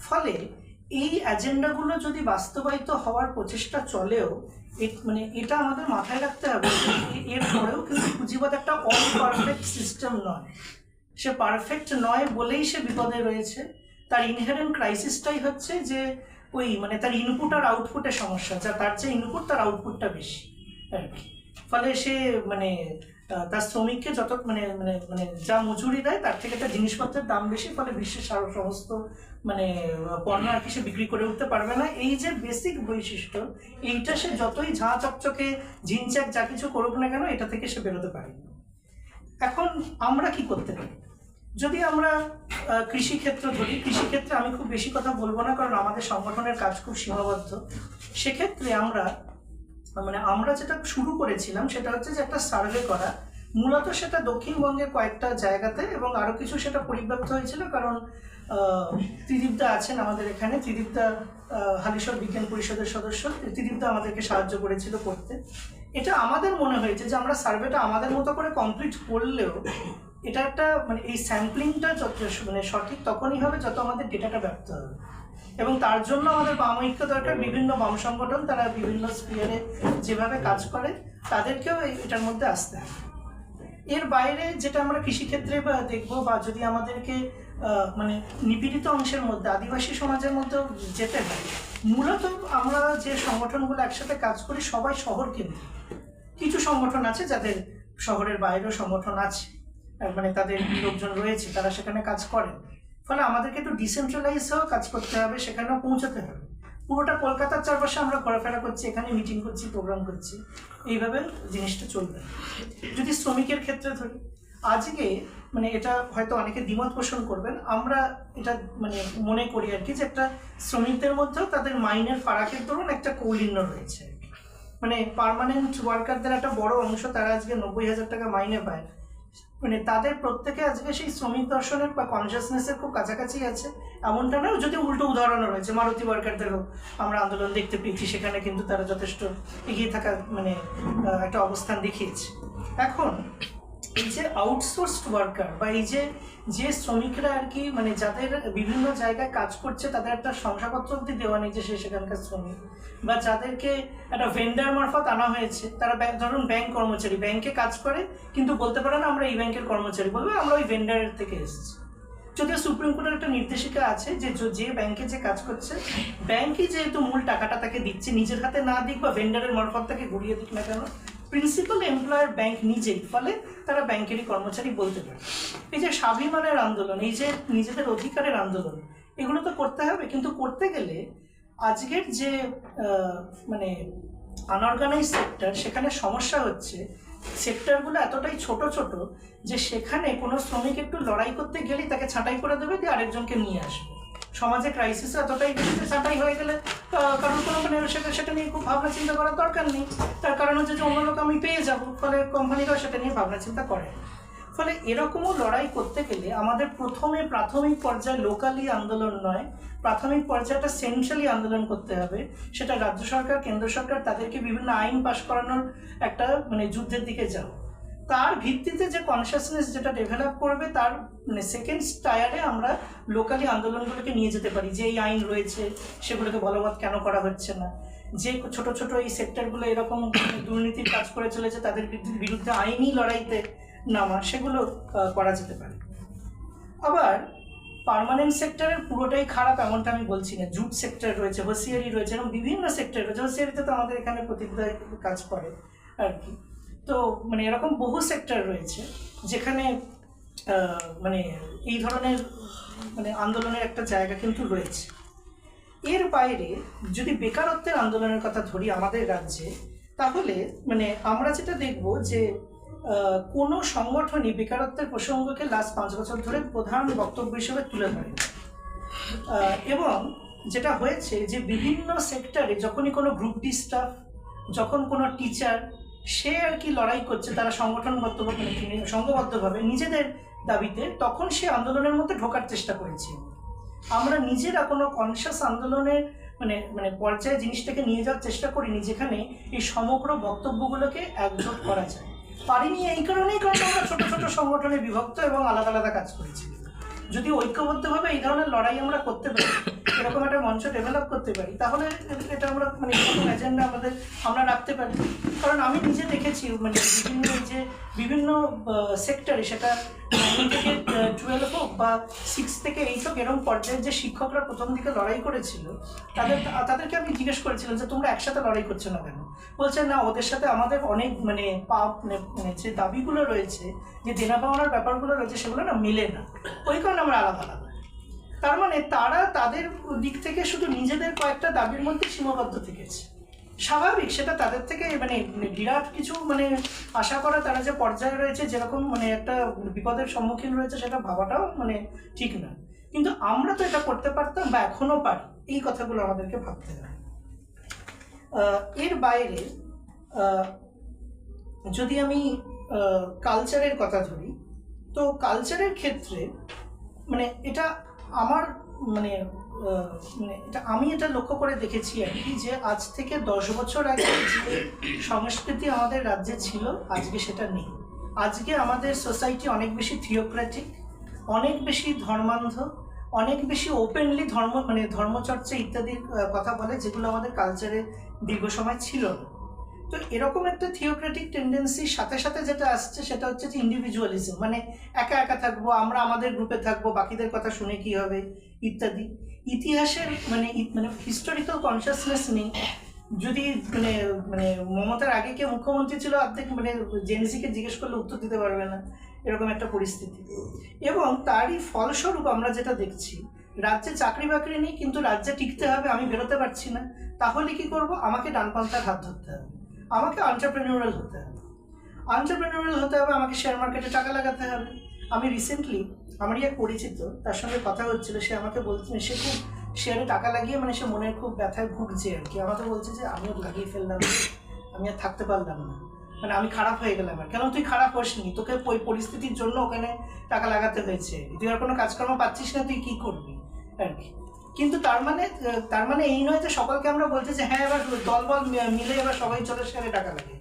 ফলে এই এজেন্ডাগুলো যদি বাস্তবায়িত হওয়ার প্রচেষ্টা চলেও, মানে এটা আমাদের মাথায় রাখতে হবে, এরপরেও কিন্তু পুঁজিবাদ একটা অল পারফেক্ট সিস্টেম নয়, সে পারফেক্ট নয় বলেই সে বিপদে রয়েছে। তার ইনহেরেন্ট ক্রাইসিসটাই হচ্ছে যে ওই মানে তার ইনপুট আর আউটপুটের সমস্যা, যা তার যে ইনপুট তার আউটপুটটা বেশি আর কি। ফলে সে মানে তার শ্রমিককে যত মানে মানে মানে যা মজুরি দেয় তার থেকে তার জিনিসপত্রের দাম বেশি, ফলে বিশ্বের সমস্ত মানে পণ্য আর কি সে বিক্রি করে উঠতে পারবে না। এই যে বেসিক বৈশিষ্ট্য, এইটা সে যতই ঝাঁ চকচকে ঝিনচাক যা কিছু করুক না কেন, এটা থেকে সে বেরোতে পারে। এখন আমরা কি করতে পারি? যদি আমরা কৃষিক্ষেত্র ধরি, কৃষিক্ষেত্রে আমি খুব বেশি কথা বলবো না, কারণ আমাদের সংগঠনের কাজ খুব সীমাবদ্ধ। সেক্ষেত্রে আমরা যেটা শুরু করেছিলাম সেটা হচ্ছে যে একটা সার্ভে করা, মূলত সেটা দক্ষিণবঙ্গের কয়েকটা জায়গাতে, এবং আরও কিছু সেটা পরিব্যাপ্ত হয়েছিল, কারণ ত্রিদীপদা আছেন আমাদের এখানে, ত্রিদীপদা হালিশহর বিজ্ঞান পরিষদের সদস্য, ত্রিদীপদা আমাদেরকে সাহায্য করেছিল করতে। এটা আমাদের মনে হয়েছে যে আমরা সার্ভেটা আমাদের মতো করে কমপ্লিট করলেও এটা একটা মানে এই স্যাম্পলিংটা যত মানে সঠিক তখনই হবে যত আমাদের ডেটাটা ব্যপ্ত হবে, এবং তার জন্য আমাদের বাম ঐক্য দরকার। বিভিন্ন বাম সংগঠন তারা বিভিন্ন স্পিয়ারে যেভাবে কাজ করে তাদেরকেও এটার মধ্যে আসতে হবে। এর বাইরে যেটা আমরা কৃষিক্ষেত্রে দেখবো, বা যদি আমাদেরকে মানে নিপীড়িত অংশের মধ্যে আদিবাসী সমাজের মধ্যেও যেতে হয়, মূলত আমরা যে সংগঠনগুলো একসাথে কাজ করি সবাই শহর কেন্দ্রিক। কিছু সংগঠন আছে যাদের শহরের বাইরেও সংগঠন আছে, মানে তাদের লোকজন রয়েছে, তারা সেখানে কাজ করেন। ফলে আমাদেরকে একটু ডিসেন্ট্রালাইজ হয়েও কাজ করতে হবে, সেখানেও পৌঁছাতে হবে। পুরোটা কলকাতার চারপাশে আমরা ঘোরাফেরা করছি, এখানে মিটিং করছি, প্রোগ্রাম করছি, এইভাবে জিনিসটা চলবে। যদি শ্রমিকের ক্ষেত্রে ধরি, আজকে মানে এটা হয়তো অনেকে দ্বিমত পোষণ করবেন, আমরা এটা মানে মনে করি আর কি যে একটা শ্রমিকদের মধ্যেও তাদের মাইনের ফারাকের দরুন একটা কৌলিন্য রয়েছে। মানে পার্মানেন্ট ওয়ার্কারদের একটা বড় অংশ তারা আজকে 90,000 টাকা মাইনে পায়, মানে তাদের প্রত্যেকে আজকে সেই শ্রমিক দর্শনের বা কনসিয়াসনেসের খুব কাছাকাছি আছে এমনটা নয়। যদি উল্টো উদাহরণও রয়েছে, মারুতি ওয়ার্কারদেরও আমরা আন্দোলন দেখতে পেয়েছি, সেখানে কিন্তু তারা যথেষ্ট এগিয়ে থাকা মানে একটা অবস্থান দেখিয়েছে। এখন এই যে আউটসোর্সড ওয়ার্কার বা এই যে শ্রমিকরা আর কি মানে যাদের বিভিন্ন জায়গায় কাজ করছে, তাদের একটা শংসাপত্র অব্দি দেওয়া নেই যে সে সেখানকার শ্রমিক, বা যাদেরকে একটা ভেন্ডার মারফত আনা হয়েছে, তারা ধরুন ব্যাংক কর্মচারী, ব্যাংকে কাজ করে কিন্তু বলতে পারে না আমরা এই ব্যাংকের কর্মচারী, বলবে আমরা ওই ভেন্ডারের থেকে এসেছি। যদিও সুপ্রিম কোর্টের একটা নির্দেশিকা আছে যে ব্যাংকে যে কাজ করছে, ব্যাংকই যেহেতু মূল টাকাটা তাকে দিচ্ছে, নিজের হাতে না দিক বা ভেন্ডারের মারফত তাকে ঘুরিয়ে দিক না কেন, প্রিন্সিপাল এমপ্লয়ার ব্যাংক নিজেই, ফলে তারা ব্যাংকেরই কর্মচারী বলতে পারে। এই যে স্বাভিমানের আন্দোলন, এই যে নিজেদের অধিকারের আন্দোলন, এগুলো তো করতে হবে, কিন্তু করতে গেলে আজকের যে মানে আনঅর্গানাইজ সেক্টর, সেখানে সমস্যা হচ্ছে সেক্টরগুলো এতটাই ছোট ছোট যে সেখানে কোনো শ্রমিক একটু লড়াই করতে গেলেই তাকে ছাঁটাই করে দেবে, দিয়ে আরেকজনকে নিয়ে আসবে। সমাজে ক্রাইসিস এতটাই বেশি যে ছাঁটাই হয়ে গেলে কারণ কোনো মানে সেটা নিয়ে খুব ভাবনা চিন্তা করার দরকার নেই, তার কারণ হচ্ছে যে অন্য লোক আমি পেয়ে যাবো, ফলে কোম্পানিরাও সেটা নিয়ে ভাবনা চিন্তা করে। ফলে এরকমও লড়াই করতে গেলে আমাদের প্রথমে প্রাথমিক পর্যায়ে লোকালি আন্দোলন নয়, প্রাথমিক পর্যায়টা সেন্ট্রালি আন্দোলন করতে হবে। সেটা রাজ্য সরকার, কেন্দ্র সরকার তাদেরকে বিভিন্ন আইন পাশ করানোর একটা মানে যুদ্ধের দিকে যাও। তার ভিত্তিতে যে কনসিয়াসনেস যেটা ডেভেলপ করবে, তার মানে সেকেন্ড টায়ারে আমরা লোকালি আন্দোলনগুলোকে নিয়ে যেতে পারি, যে এই আইন রয়েছে সেগুলোকে বলবৎ কেন করা হচ্ছে না, যে ছোট ছোট এই সেক্টরগুলো এরকম দুর্নীতির কাজ করে চলেছে তাদের বিরুদ্ধে আইনি লড়াইতে নামা, সেগুলো করা যেতে পারে। আবার পার্মানেন্ট সেক্টরের পুরোটাই খারাপ এমনটা আমি বলছি না, জুট সেক্টর রয়েছে, হোসিয়ারি রয়েছে, এবং বিভিন্ন সেক্টর রয়েছে। হোসিয়ারিতে তো আমাদের এখানে প্রতিদ্বন্দ্বী কাজ করে আর কি। তো মানে এরকম বহু সেক্টর রয়েছে যেখানে মানে এই ধরনের মানে আন্দোলনের একটা জায়গা কিন্তু রয়েছে। এর বাইরে যদি বেকারত্বের আন্দোলনের কথা ধরি আমাদের রাজ্যে, তাহলে মানে আমরা যেটা দেখব যে কোনো সংগঠনই বেকারত্বের প্রসঙ্গকে লাস্ট 5 বছর ধরে প্রধান বক্তব্য হিসেবে তুলে ধরে। এবং যেটা হয়েছে যে বিভিন্ন সেক্টরে যখনই কোনো গ্রুপ ডি স্টাফ, যখন কোনো টিচার সে আর কি লড়াই করছে তারা সংঘবদ্ধভাবে নিজেদের দাবিতে, তখন সে আন্দোলনের মধ্যে ঢোকার চেষ্টা করেছি। আমরা নিজেরা কোনো কনসিয়াস আন্দোলনের মানে মানে পর্যায়ে জিনিসটাকে নিয়ে যাওয়ার চেষ্টা করিনি, যেখানে এই সমগ্র বক্তব্যগুলোকে একজোট করা যায়। পারিনি এই কারণেই, কারণ আমরা ছোট ছোট সংগঠনে বিভক্ত এবং আলাদা আলাদা কাজ করেছি। যদি ঐক্যবদ্ধভাবে এই ধরনের লড়াই আমরা করতে পারি, এরকম একটা মঞ্চ ডেভেলপ করতে পারি, তাহলে এটা আমরা মানে এরকম এজেন্ডা আমরা রাখতে পারি। কারণ আমি নিজে দেখেছি মানে বিভিন্ন সেক্টরে, সেটা 9 থেকে 12 হোক বা 6 থেকে 8 হোক, এরকম পর্যায়ে যে শিক্ষকরা প্রথম দিকে লড়াই করেছিল, তাদেরকে আমি জিজ্ঞেস করেছিলাম যে তোমরা একসাথে লড়াই করছো না কেন? বলছে না, ওদের সাথে আমাদের অনেক মানে মানে যে দাবিগুলো রয়েছে, যে দেনা পাওনার ব্যাপারগুলো রয়েছে, সেগুলো না মেলে না, ওই কারণে আমরা আলাদা আলাদা। তার মানে তারা তাদের দিক থেকে শুধু নিজেদের কয়েকটা দাবির মধ্যে সীমাবদ্ধ থেকেছে। স্বাভাবিক, সেটা তাদের থেকে মানে বিরাট কিছু মানে আশা করা, তারা যে পর্যায়ে রয়েছে, যেরকম মানে একটা বিপদের সম্মুখীন রয়েছে, সেটা ভাবাটাও মানে ঠিক না। কিন্তু আমরা তো এটা করতে পারতাম বা এখনো পারি, এই কথাগুলো আমাদেরকে ভাবতে হবে। এর বাইরে যদি আমি কালচারের কথা ধরি, তো কালচারের ক্ষেত্রে মানে এটা আমার মানে এটা আমি এটা লক্ষ্য করে দেখেছি আর কি, যে আজ থেকে 10 বছর আগে যে সংস্কৃতি আমাদের রাজ্যে ছিল, আজকে সেটা নেই। আজকে আমাদের সোসাইটি অনেক বেশি থিওক্রেটিক, অনেক বেশি ধর্মান্ধ, অনেক বেশি ওপেনলি ধর্মচর্চা ইত্যাদির কথা বলে, যেগুলো আমাদের কালচারে দীর্ঘ সময় ছিল না। তো এরকম একটা থিওক্রেটিক টেন্ডেন্সির সাথে সাথে যেটা আসছে, সেটা হচ্ছে যে ইন্ডিভিজুয়ালিজম, মানে একা একা থাকবো, আমরা আমাদের গ্রুপে থাকবো, বাকিদের কথা শুনে কি হবে ইত্যাদি। ইতিহাসের মানে হিস্টোরিক্যাল কনসিয়াসনেস নেই। যদি মানে মমতার আগে কে মুখ্যমন্ত্রী ছিল, অর্ধেক মানে জেনজিকে জিজ্ঞেস করলে উত্তর দিতে পারবে না। এরকম একটা পরিস্থিতি। এবং তারই ফলস্বরূপ আমরা যেটা দেখছি, রাজ্যে চাকরি বাকরি নেই, কিন্তু রাজ্যে টিকতে হবে, আমি বেরোতে পারছি না, তাহলে কি করব? আমাকে ডানপন্থার হাত ধরতে হবে, আমাকে এন্টারপ্রেনিউরাল হতে হবে। আমাকে শেয়ার মার্কেটে টাকা লাগাতে হবে। আমি রিসেন্টলি আমারই এক পরিচিত, তার সঙ্গে কথা হচ্ছিল, সে আমাকে বলছে সে খুব শেয়ারে টাকা লাগিয়ে সে মনের খুব ব্যথায় ভুগছে আর কি। আমাকে বলছে যে আমিও লাগিয়ে ফেললাম, আমি আর থাকতে পারলাম না, আমি খারাপ হয়ে গেলাম। আর কেন? তুই খারাপ হসনি, তোকে ওই পরিস্থিতির জন্য ওখানে টাকা লাগাতে হয়েছে, তুই আর কোনো কাজকর্ম পাচ্ছিস না, তুই কী করবি আর কি। কিন্তু তার মানে এই নয় যে সকলকে আমরা বলছি যে হ্যাঁ এবার দলবল মিলে এবার সবাই চলে শেয়ারে টাকা লাগে।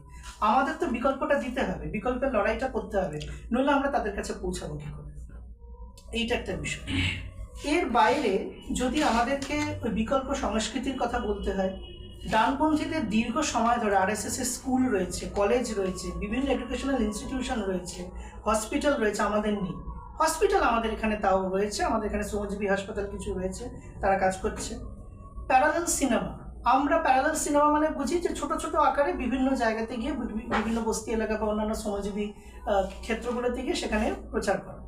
আমাদের তো বিকল্পটা দিতে হবে, বিকল্পের লড়াইটা করতে হবে, নইলে আমরা তাদের কাছে পৌঁছাবো কী করে? এইটা একটা বিষয়। এর বাইরে যদি আমাদেরকে ওই বিকল্প সংস্কৃতির কথা বলতে হয়, ডানপন্থীদের দীর্ঘ সময় ধরে RSS এর স্কুল রয়েছে, কলেজ রয়েছে, বিভিন্ন এডুকেশনাল ইনস্টিটিউশন রয়েছে, হসপিটাল রয়েছে, আমাদের নেই। হসপিটাল আমাদের এখানে তাও রয়েছে, আমাদের এখানে শ্রমজীবী হাসপাতাল কিছু রয়েছে, তারা কাজ করছে। প্যারালাল সিনেমা, আমরা প্যারালাল সিনেমা বুঝি যে ছোট ছোট আকারে বিভিন্ন জায়গাতে গিয়ে বিভিন্ন বস্তি এলাকা বা অন্যান্য শ্রমজীবী ক্ষেত্রগুলোতে গিয়ে সেখানে প্রচার করা।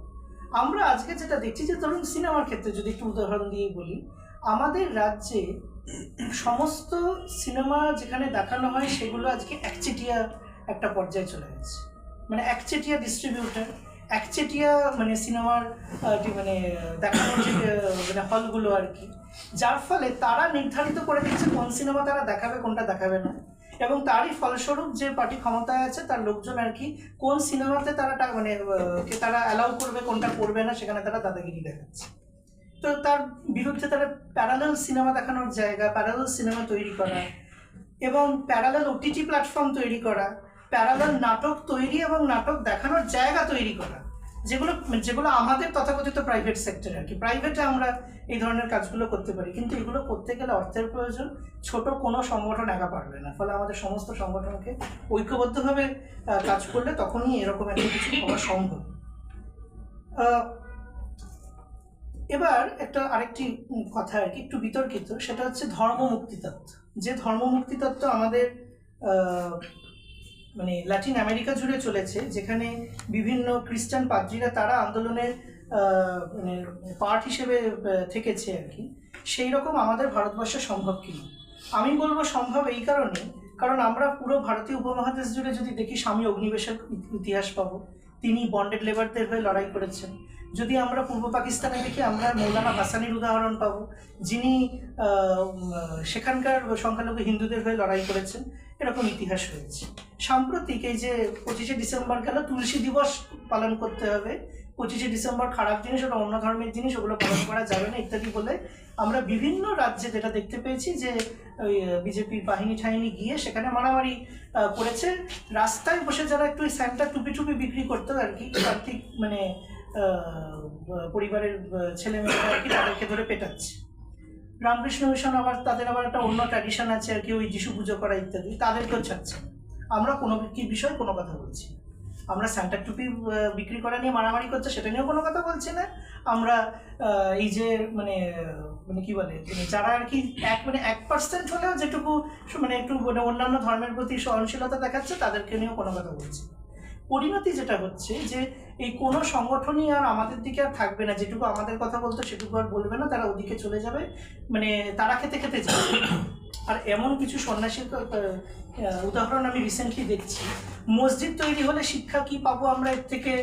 আমরা আজকে যেটা দেখছি যে ধরুন সিনেমার ক্ষেত্রে যদি একটু উদাহরণ দিয়ে বলি, আমাদের রাজ্যে সমস্ত সিনেমা যেখানে দেখানো হয় সেগুলো আজকে একচেটিয়া একটা পর্যায়ে চলে গেছে, একচেটিয়া ডিস্ট্রিবিউটার, একচেটিয়া সিনেমার দেখানোর যে হলগুলো আর কি, যার ফলে তারা নির্ধারিত করে দিচ্ছে কোন সিনেমা তারা দেখাবে, কোনটা দেখাবে না। এবং তারই ফলস্বরূপ যে পার্টি ক্ষমতায় আছে তার লোকজন আর কি কোন সিনেমাতে তারা তারা অ্যালাউ করবে, কোনটা করবে না, সেখানে তারা দাদাগিরি দেখাচ্ছে। তো তার বিরুদ্ধে তারা প্যারালাল সিনেমা দেখানোর জায়গা, প্যারালাল সিনেমা তৈরি করা এবং প্যারালাল OTT প্ল্যাটফর্ম তৈরি করা, প্যারালাল নাটক তৈরি এবং নাটক দেখানোর জায়গা তৈরি করা, যেগুলো আমাদের তথাকথিত প্রাইভেট সেক্টর আর কি। প্রাইভেটে আমরা এই ধরনের কাজগুলো করতে পারি, কিন্তু এগুলো করতে গেলে অর্থের প্রয়োজন, ছোট কোনো সংগঠন একা পারবে না। ফলে আমাদের সমস্ত সংগঠনকে ঐক্যবদ্ধভাবে কাজ করলে তখনই এরকম একটা কিছু হওয়া সম্ভব। এবার আরেকটি কথা আর কি একটু বিতর্কিত, সেটা হচ্ছে ধর্মমুক্তি তত্ত্ব। যে ধর্মমুক্তি তত্ত্ব আমাদের ল্যাটিন আমেরিকা জুড়ে চলেছে, যেখানে বিভিন্ন খ্রিস্টান পাদ্রীরা তারা আন্দোলনের পার্ট হিসেবে থেকেছে আর কি, সেই রকম আমাদের ভারতবর্ষে সম্ভব কিনা? আমি বলবো সম্ভব এই কারণ আমরা পুরো ভারতীয় উপমহাদেশ জুড়ে যদি দেখি, স্বামী অগ্নিবেশের ইতিহাস পাবো, তিনি বন্ডেড লেবারদের হয়ে লড়াই করেছেন। যদি আমরা পূর্ব পাকিস্তানে দেখি, আমরা মৌলানা ভাসানির উদাহরণ পাবো, যিনি সেখানকার সংখ্যালঘু হিন্দুদের হয়ে লড়াই করেছেন। এরকম ইতিহাস রয়েছে। সাম্প্রতিক এই যে 25শে ডিসেম্বর গেল, তুলসী দিবস পালন করতে হবে, 25শে ডিসেম্বর খারাপ জিনিস, ওটা অন্য ধর্মের জিনিস, ওগুলো পালন করা যাবে না ইত্যাদি বলে আমরা বিভিন্ন রাজ্যে যেটা দেখতে পেয়েছি যে ওই বিজেপির বাহিনী ঠাহিনী গিয়ে সেখানে মারামারি করেছে। রাস্তায় বসে যারা একটু স্যান্টা টুপি টুপি বিক্রি করতো আর কি, কার্তিক পরিবারের ছেলে মেয়েরা আর কি, তাদেরকে ধরে পেটাচ্ছে। রামকৃষ্ণ মিশন তাদের আবার একটা অন্য ট্র্যাডিশন আছে আর কি, ওই যিশু পুজো করা ইত্যাদি, তাদেরকেও ছাড়ছে। আমরা কোনো কি বিষয়ে কোনো কথা বলছি, আমরা স্যান্টা টুপি বিক্রি করা নিয়ে মারামারি করছে সেটা নিয়েও কোনো কথা বলছি না। আমরা এই যে কি বলে, যারা আর কি 1% হলেও যেটুকু একটু অন্যান্য ধর্মের প্রতি সহনশীলতা দেখাচ্ছে, তাদেরকে নিয়েও কোনো কথা বলছি। পরিণতি যেটা হচ্ছে যে এই কোনো সংগঠনই আর আমাদের দিকে আর থাকবে না, যেটুকু আমাদের কথা বলতো সেটুকু আর বলবে না, তারা ওদিকে চলে যাবে, তারা খেতে খেতে যাবে। আর এমন কিছু সন্ন্যাসীর উদাহরণ আমি রিসেন্টলি দেখছি, মসজিদ তৈরি হলে শিক্ষা কি পাবো আমরা, এর থেকে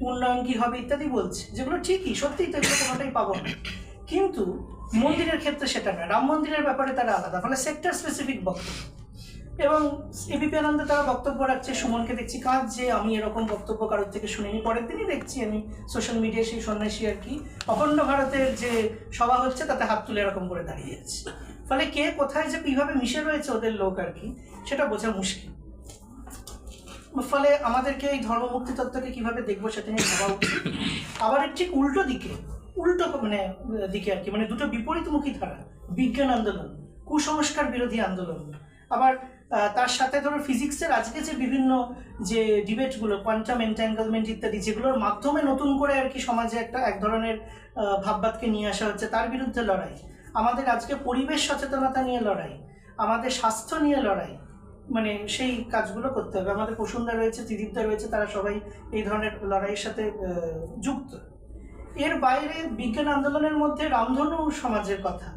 উন্নয়ন কি হবে ইত্যাদি বলছে, যেগুলো ঠিকই, সত্যিই তো এগুলো কোনোটাই পাবো না। কিন্তু মন্দিরের ক্ষেত্রে সেটা নয়, রাম মন্দিরের ব্যাপারে তারা আলাদা, ফলে সেক্টর স্পেসিফিক বক্তব্য। এবং এবিপি আনন্দে তারা বক্তব্য রাখছে, সুমনকে দেখছি কাজ যে আমি এরকম বক্তব্য কারোর থেকে শুনিনি। পরের দিনই দেখছি আমি সোশ্যাল মিডিয়ায় সেই সন্ন্যাসী আর কি অখণ্ড ভারতের যে সভা হচ্ছে তাতে হাত তুলে এরকম করে দাঁড়িয়ে যাচ্ছে। ফলে কে কোথায় যে কীভাবে মিশে রয়েছে ওদের লোক আর কি, সেটা বোঝা মুশকিল। ফলে আমাদেরকে এই ধর্মমুক্তি তত্ত্বকে কীভাবে দেখবো সেটা নিয়ে ভাবা উচিত। আবার ঠিক উল্টো দিকে আর কি, দুটো বিপরীতমুখী ধারা, বিজ্ঞান আন্দোলন, কুসংস্কার বিরোধী আন্দোলন, আবার তার সাথে ধরো ফিজিক্সের আজকে যে বিভিন্ন যে ডিবেটগুলো, কোয়ান্টাম এন্ট্যাঙ্গলমেন্ট ইত্যাদি, যেগুলোর মাধ্যমে নতুন করে আর কি সমাজে এক ধরনের ভাববাদকে নিয়ে আসা হচ্ছে, তার বিরুদ্ধে লড়াই, আমাদের আজকে পরিবেশ সচেতনতা নিয়ে লড়াই, আমাদের স্বাস্থ্য নিয়ে লড়াই, মানে সেই কাজগুলো করতে হবে। আমাদের প্রসূনদা রয়েছে, ত্রিদীপদা রয়েছে, তারা সবাই এই ধরনের লড়াইয়ের সাথে যুক্ত। এর বাইরে বিজ্ঞান আন্দোলনের মধ্যে রামধনু সমাজের কথা,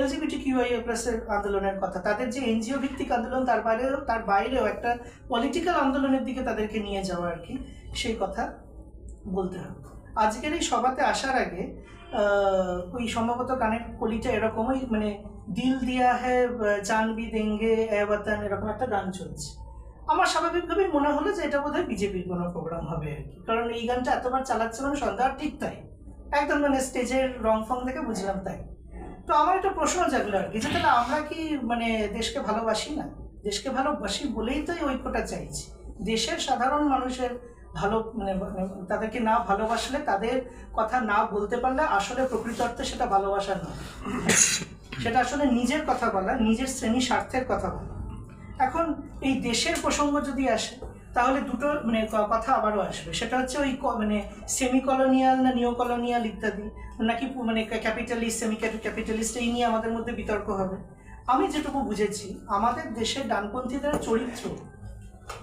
LGBTQIA+ এর আন্দোলনের কথা, তাদের যে এনজিও ভিত্তিক আন্দোলন, তার বাইরেও একটা পলিটিক্যাল আন্দোলনের দিকে তাদেরকে নিয়ে যাওয়া আর কি, সেই কথা বলতে হবে। আজকের এই সভাতে আসার আগে ওই সম্ভবত গানের কলিটা এরকমই, মানে দিল দিয়া হ্যায় জান ভি দেঙ্গে এ ওয়াতান, এরকম একটা গান চলছে। আমার স্বাভাবিকভাবেই মনে হলো যে এটা বোধহয় বিজেপির কোনো প্রোগ্রাম হবে আর কি, কারণ এই গানটা এতবার চালাচ্ছে মানে সন্ধ্যা, ঠিক তাই একদম মানে স্টেজের রং ফং দেখে বুঝলাম তাই। তো আমার একটা প্রশ্ন জাগলো আর কি, যে তাহলে আমরা কি মানে দেশকে ভালোবাসি না? দেশকে ভালোবাসি বলেই তো এই ঐক্যটা চাইছি। দেশের সাধারণ মানুষের ভালো মানে তাদেরকে না ভালোবাসলে, তাদের কথা না বলতে পারলে আসলে প্রকৃত অর্থে সেটা ভালোবাসা নয়, সেটা আসলে নিজের কথা বলা, নিজের শ্রেণী স্বার্থের কথা বলা। এখন এই দেশের প্রসঙ্গ যদি আসে তাহলে দুটো মানে কথা আবারও আসবে, সেটা হচ্ছে ওই মানে সেমি কলোনিয়াল না নিও কলোনিয়াল ইত্যাদি, নাকি মানে ক্যাপিটালিস্ট সেমি ক্যাপিটালিস্ট, এই নিয়ে আমাদের মধ্যে বিতর্ক হবে। আমি যেটুকু বুঝেছি, আমাদের দেশের ডানপন্থীদের চরিত্র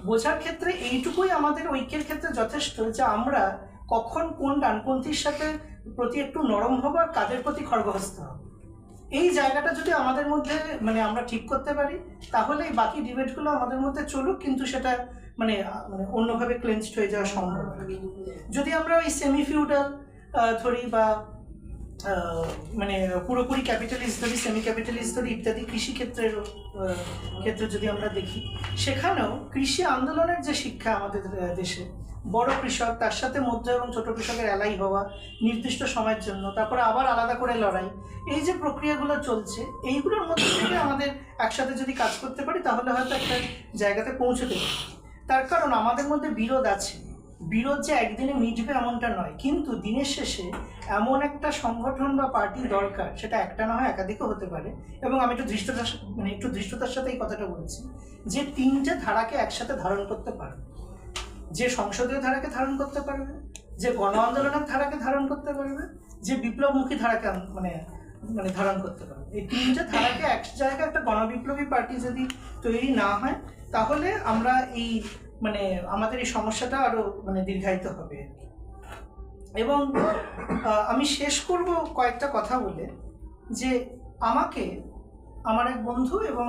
বোঝার ক্ষেত্রে এইটুকুই আমাদের ঐক্যের ক্ষেত্রে যথেষ্ট, যে আমরা কখন কোন ডানপন্থীর সাথে প্রতি একটু নরম হবো আর কাদের প্রতি খড়গহস্ত হবো। এই জায়গাটা যদি আমাদের মধ্যে মানে আমরা ঠিক করতে পারি, তাহলে এই বাকি ডিবেটগুলো আমাদের মধ্যে চলুক, কিন্তু সেটা মানে মানে অন্যভাবে ক্লেন্সড হয়ে যাওয়া সম্ভব। যদি আমরা ওই সেমি ফিউডাল ধরি বা মানে পুরোপুরি ক্যাপিটালিস্ট ধরি, সেমি ক্যাপিটালিস্ট ধরি ইত্যাদি, কৃষিক্ষেত্রের ক্ষেত্রে যদি আমরা দেখি, সেখানেও কৃষি আন্দোলনের যে শিক্ষা আমাদের দেশে, বড় কৃষক, তার সাথে মধ্য এবং ছোট কৃষকের এলাই হওয়া নির্দিষ্ট সময়ের জন্য, তারপরে আবার আলাদা করে লড়াই, এই যে প্রক্রিয়াগুলো চলছে, এইগুলোর মধ্যে থেকে আমাদের একসাথে যদি কাজ করতে পারি তাহলে হয়তো একটা জায়গাতে পৌঁছতে পারি। তার কারণ আমাদের মধ্যে বিরোধ আছে, বিরোধ যে একদিনে মিটবে এমনটা নয়, কিন্তু দিনের শেষে এমন একটা সংগঠন বা পার্টি দরকার, সেটা একটা না হয় একাধিকও হতে পারে। এবং আমি একটু ধৃষ্টতার সাথে এই কথাটা বলছি, যে তিনটে ধারাকে একসাথে ধারণ করতে পারবে, যে সংসদীয় ধারাকে ধারণ করতে পারবে, যে গণ আন্দোলনের ধারাকে ধারণ করতে পারবে, যে বিপ্লবমুখী ধারাকে মানে মানে ধারণ করতে পারবে। এই তিনটে ধারাকে এক জায়গায় একটা গণবিপ্লবী পার্টি যদি তৈরি না হয়, তাহলে আমরা এই মানে আমাদের এই সমস্যাটা আরো মানে দীর্ঘায়িত হবে। এবং আমি শেষ করব কয়েকটা কথা বলে, যে আমাকে আমার এক বন্ধু এবং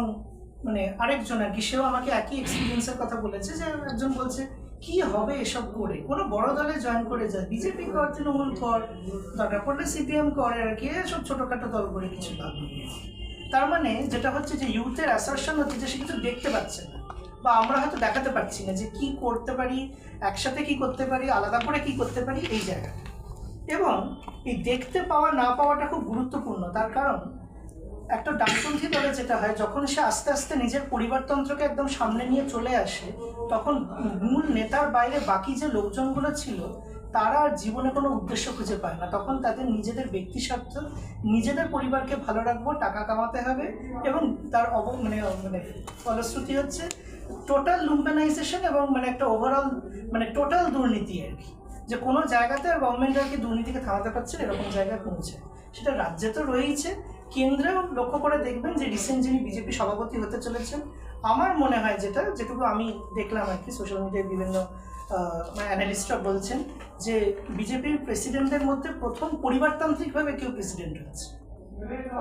মানে আরেকজন আর কি, সেও আমাকে একই এক্সপিরিয়েন্সের কথা বলেছে, যে একজন বলছে কি হবে এসব করে, কোনো বড় দলে জয়েন করে যায়, বিজেপি কর, তৃণমূল কর, দরকার পড়লে CPM করে আর কি, এসব ছোটোখাটো দল করে কিছু লাভ নেই। তার মানে যেটা হচ্ছে যে ইউথের অ্যাসারশন হচ্ছে যে সে কিছু দেখতে পাচ্ছে না, বা আমরা হয়তো দেখাতে পারছি না যে কি করতে পারি, একসাথে কি করতে পারি, আলাদা করে কি করতে পারি, এই জায়গাটা। এবং এই দেখতে পাওয়া না পাওয়াটা খুব গুরুত্বপূর্ণ। তার কারণ একটা ডানপন্থী দলে যেটা হয়, যখন সে আস্তে আস্তে নিজের পরিবারতন্ত্রকে একদম সামনে নিয়ে চলে আসে, তখন মূল নেতার বাইরে বাকি যে লোকজনগুলো ছিল, তারা আর জীবনে কোনো উদ্দেশ্য খুঁজে পায় না। তখন তাদের নিজেদের ব্যক্তি স্বার্থ, নিজেদের পরিবারকে ভালো রাখবো, টাকা কামাতে হবে, এবং তার মানে ফলশ্রুতি হচ্ছে টোটাল লুম্পেনাইজেশন এবং মানে একটা ওভারঅল মানে টোটাল দুর্নীতি আর কি, যে কোনো জায়গাতে গভর্নমেন্ট আর কি দুর্নীতিকে থামাতে পারছে এরকম জায়গায় পৌঁছে। সেটা রাজ্যে তো রয়েইছে, কেন্দ্রেও লক্ষ্য করে দেখবেন যে রিসেন্ট যিনি বিজেপি সভাপতি হতে চলেছেন, আমার মনে হয় যেটুকু আমি দেখলাম আর কি, সোশ্যাল মিডিয়ায় বিভিন্ন অ্যানালিস্টরা বলছেন যে বিজেপির প্রেসিডেন্টের মধ্যে প্রথম পরিবারতান্ত্রিকভাবে কেউ প্রেসিডেন্ট হচ্ছে।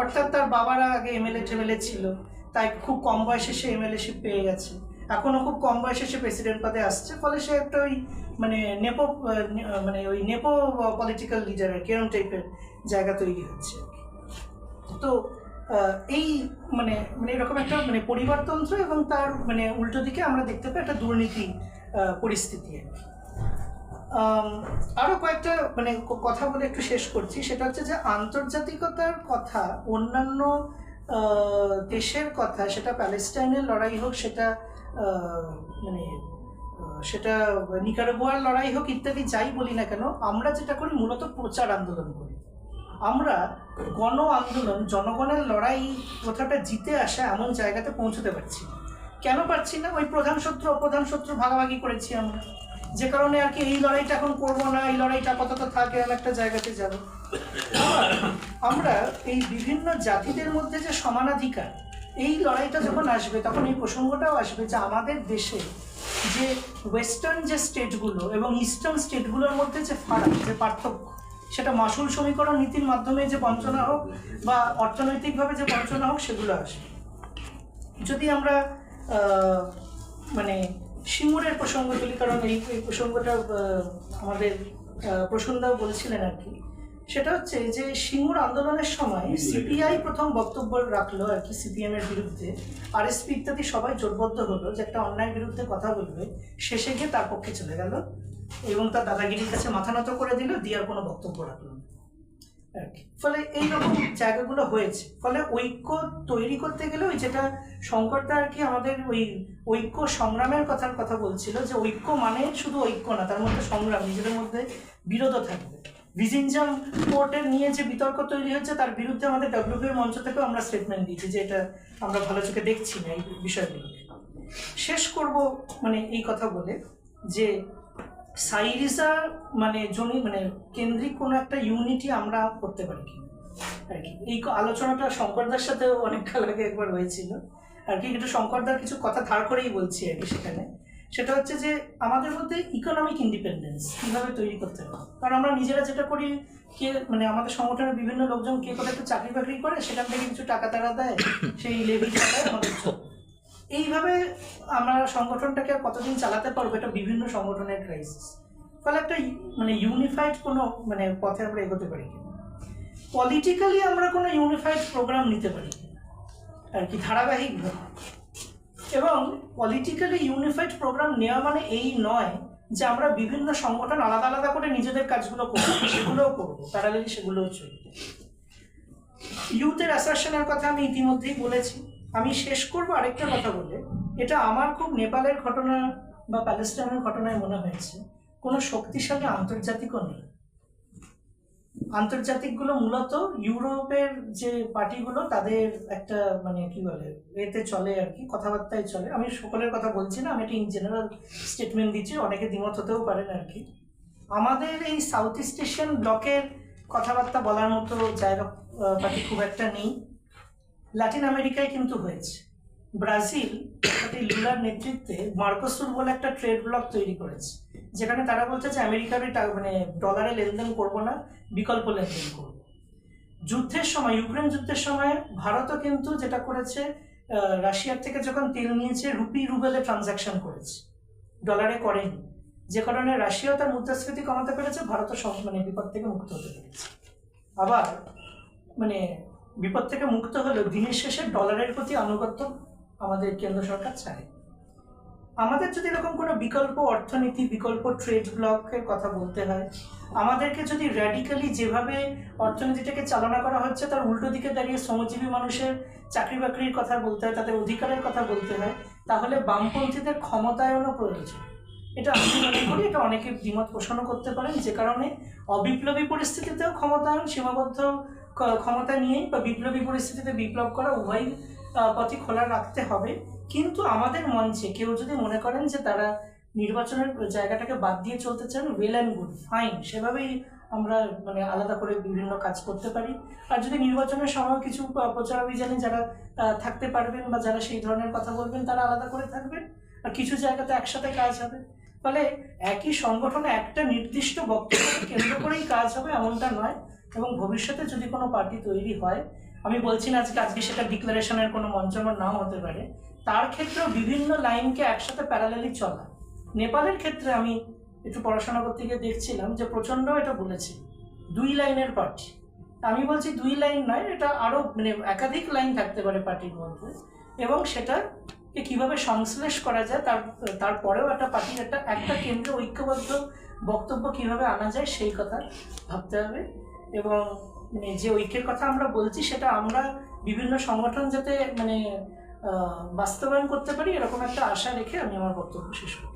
অর্থাৎ তার বাবারা আগে MLA ছিল, তাই খুব কম বয়সে সে MLA-শিপ পেয়ে গেছে, এখনও খুব কম বয়সে সে প্রেসিডেন্ট পদে আসছে, ফলে সে একটা ওই মানে নেপো পলিটিক্যাল লিডার কেরম টাইপের জায়গা তৈরি হচ্ছে। তো এই মানে এরকম একটা মানে পরিবারতন্ত্র এবং তার মানে উল্টো দিকে আমরা দেখতে পাই একটা দুর্নীতি পরিস্থিতি। আরও কয়েকটা মানে কথা বলে একটু শেষ করছি, সেটা হচ্ছে যে আন্তর্জাতিকতার কথা, অন্যান্য দেশের কথা, সেটা প্যালেস্টাইনের লড়াই হোক, সেটা মানে সেটা নিকারাগুয়ার লড়াই হোক ইত্যাদি, যাই বলি না কেন, আমরা যেটা করি মূলত প্রচার আন্দোলন করি। আমরা গণ আন্দোলন, জনগণের লড়াই কথাটা জিতে আসা এমন জায়গাতে পৌঁছতে পারছি না। কেন পারছি না? ওই প্রধান শত্রু অপ্রধান শত্রু ভাগাভাগি করেছি আমরা, যে কারণে আর কি এই লড়াইটা এখন করবো না, এই লড়াইটা আপাতত থাকে, এমন একটা জায়গাতে যাব। আমরা এই বিভিন্ন জাতিদের মধ্যে যে সমানাধিকার, এই লড়াইটা যখন আসবে তখন এই প্রসঙ্গটাও আসবে যে আমাদের দেশে যে ওয়েস্টার্ন যে স্টেটগুলো এবং ইস্টার্ন স্টেটগুলোর মধ্যে যে ফারাক, যে পার্থক্য, সেটা মাসুল সমীকরণ নীতির মাধ্যমে যে বঞ্চনা হোক বা অর্থনৈতিকভাবে যে বঞ্চনা হোক, সেগুলো আসবে। যদি আমরা মানে সিঙ্গুরের প্রসঙ্গ তুলি, কারণ এই প্রসঙ্গটা আমাদের প্রসন্নদাও বলছিলেন আর কি, সেটা হচ্ছে যে সিঙ্গুর আন্দোলনের সময় সিপিআই প্রথম বক্তব্য রাখলো আর কি সিপিএম এর বিরুদ্ধে, আরএসপি ইত্যাদি সবাই জোটবদ্ধ হলো যে একটা অন্যায়ের বিরুদ্ধে কথা বলবে, শেষে গিয়ে তার পক্ষে চলে গেল এবং তার দাদাগিরির কাছে মাথা নত করে দিল, দিয়ে আর কোনো বক্তব্য রাখলো না আর কি। ফলে এইরকম জায়গাগুলো হয়েছে। ফলে ঐক্য তৈরি করতে গেলে ওই যেটা শঙ্করদা আর কি আমাদের ওই ঐক্য সংগ্রামের কথা বলছিল, যে ঐক্য মানে শুধু ঐক্য না, তার মধ্যে সংগ্রাম, নিজেদের মধ্যে বিরোধ থাকবে। ভিজিনজাম পোর্টের নিয়ে যে বিতর্ক তৈরি হয়েছে তার বিরুদ্ধে আমাদের ডব্লিউপির মঞ্চ থেকেও আমরা স্টেটমেন্ট দিয়েছি যে এটা আমরা ভালো চোখে দেখছি না এই বিষয়গুলোকে। শেষ করব মানে এই কথা বলে যে সাইরিজা মানে কেন্দ্রিক কোনো একটা ইউনিটি আমরা করতে পারি কি আর কি। এই আলোচনাটা শঙ্করদার সাথেও অনেক কাল আগে একবার হয়েছিল আর কি, একটু শঙ্করদার কিছু কথা ধার করেই বলছি আর কি সেখানে। সেটা হচ্ছে যে আমাদের মধ্যে ইকোনমিক ইন্ডিপেন্ডেন্স কীভাবে তৈরি করতে হবে, কারণ আমরা নিজেরা যেটা করি, কে মানে আমাদের সংগঠনের বিভিন্ন লোকজন কে কোথাও একটু চাকরি বাকরি করে, সেখান থেকে কিছু টাকা তারা দেয়, সেই লেভি টাকায় আমাদের এইভাবে আমরা সংগঠনটাকে আর কতদিন চালাতে পারবো, এটা বিভিন্ন সংগঠনের ক্রাইসিস। ফলে একটা মানে ইউনিফাইড কোনো মানে পথে আমরা এগোতে পারি কিনা, পলিটিক্যালি আমরা কোনো ইউনিফাইড প্রোগ্রাম নিতে পারি কিনা আর কি ধারাবাহিকভাবে। এবং পলিটিক্যালি ইউনিফাইড প্রোগ্রাম নেওয়া মানে এই নয় যে আমরা বিভিন্ন সংগঠন আলাদা আলাদা করে নিজেদের কাজগুলো করবো, সেগুলোও করবো, প্যারালালি সেগুলোও চলবে। ইউথের অ্যাসারশনের কথা আমি ইতিমধ্যেই বলেছি। আমি শেষ করবো আরেকটা কথা বলে, এটা আমার খুব নেপালের ঘটনা বা প্যালেস্টাইনের ঘটনায় মনে হয়েছে, কোনো শক্তিশালী আন্তর্জাতিকও নেই। আন্তর্জাতিকগুলো মূলত ইউরোপের যে পার্টিগুলো তাদের একটা মানে কি বলে এতে চলে আর কি, কথাবার্তায় চলে। আমি সকলের কথা বলছি না, আমি একটা ইন জেনারেল স্টেটমেন্ট দিচ্ছি, অনেকে দ্বিমত হতেও পারেন আর কি। আমাদের এই সাউথ ইস্ট এশিয়ান ব্লকের কথাবার্তা বলার মতো জায়গা পার্টি খুব একটা নেই। ল্যাটিন আমেরিকায় কিন্তু হয়েছে। ব্রাজিল লুলার নেতৃত্বে মার্কোসুর বলে একটা ট্রেড ব্লক তৈরি করেছে, যেখানে তারা বলছে যে আমেরিকার মানে ডলারে লেনদেন করবো না, বিকল্প লেনদেন করবো। যুদ্ধের সময়, ইউক্রেন যুদ্ধের সময় ভারতও কিন্তু যেটা করেছে, রাশিয়ার থেকে যখন তেল নিয়েছে রুপি রুবেলে ট্রানজাকশন করেছে, ডলারে করেনি, যে কারণে রাশিয়াও তার মুদ্রাস্ফীতি কমাতে পেরেছে, ভারতও মানে বিপদ থেকে মুক্ত হতে পেরেছে। আবার মানে বিপদ থেকে মুক্ত হলেও দিনের শেষে ডলারের প্রতি আনুগত্য আমাদের কেন্দ্র সরকার চায়। আমাদের যদি এরকম কোনো বিকল্প অর্থনীতি, বিকল্প ট্রেড ব্লকের কথা বলতে হয়, আমাদেরকে যদি র্যাডিক্যালি যেভাবে অর্থনীতিটাকে চালনা করা হচ্ছে তার উল্টো দিকে দাঁড়িয়ে শ্রমজীবী মানুষের চাকরি বাকরির কথা বলতে হয়, তাদের অধিকারের কথা বলতে হয়, তাহলে বামপন্থীদের ক্ষমতায়নও প্রয়োজন। এটা আমি মনে করি, এটা অনেকে দ্বিমত পোষণ করতে পারেন, যে কারণে অবিপ্লবী পরিস্থিতিতেও ক্ষমতায়ন, সীমাবদ্ধ ক্ষমতা নিয়ে বা বিপ্লবী পরিস্থিতিতে বিপ্লব করা, উভয় পথই খোলা রাখতে হবে। কিন্তু আমাদের মঞ্চে কেউ যদি মনে করেন যে তারা নির্বাচনের জায়গাটাকে বাদ দিয়ে চলতে চান, ওয়েল অ্যান্ড গুড, ফাইন, সেভাবেই আমরা মানে আলাদা করে বিভিন্ন কাজ করতে পারি। আর যদি নির্বাচনের সময় কিছু প্রচারাভিযানে যারা থাকতে পারবেন বা যারা সেই ধরনের কথা বলবেন তারা আলাদা করে থাকবেন, আর কিছু জায়গাতে একসাথে কাজ হবে। ফলে একই সংগঠনে একটা নির্দিষ্ট বক্তব্যকে কেন্দ্র করেই কাজ হবে এমনটা নয়। এবং ভবিষ্যতে যদি কোনো পার্টি তৈরি হয়, আমি বলছি না আজকে সেটা ডিক্লারেশনের কোনো মঞ্চ আমার নাও হতে পারে, তার ক্ষেত্রেও বিভিন্ন লাইনকে একসাথে প্যারালালি চলা। নেপালের ক্ষেত্রে আমি একটু পড়াশোনা করতে গিয়ে দেখছিলাম যে প্রচণ্ড এটা বলেছে 2 লাইনের পার্টি। আমি বলছি 2 লাইন নয়, এটা আরও মানে একাধিক লাইন থাকতে পারে পার্টির মধ্যে, এবং সেটাকে কীভাবে সংশ্লেষ করা যায়, তারপরেও একটা পার্টির একটা কেন্দ্রে ঐক্যবদ্ধ বক্তব্য কীভাবে আনা যায় সেই কথা ভাবতে হবে। এবং মানে যে ঐক্যের কথা আমরা বলছি সেটা আমরা বিভিন্ন সংগঠন যাতে মানে বাস্তবায়ন করতে পারি, এরকম একটা আশা রেখে আমি আমার বক্তব্য শেষ করি।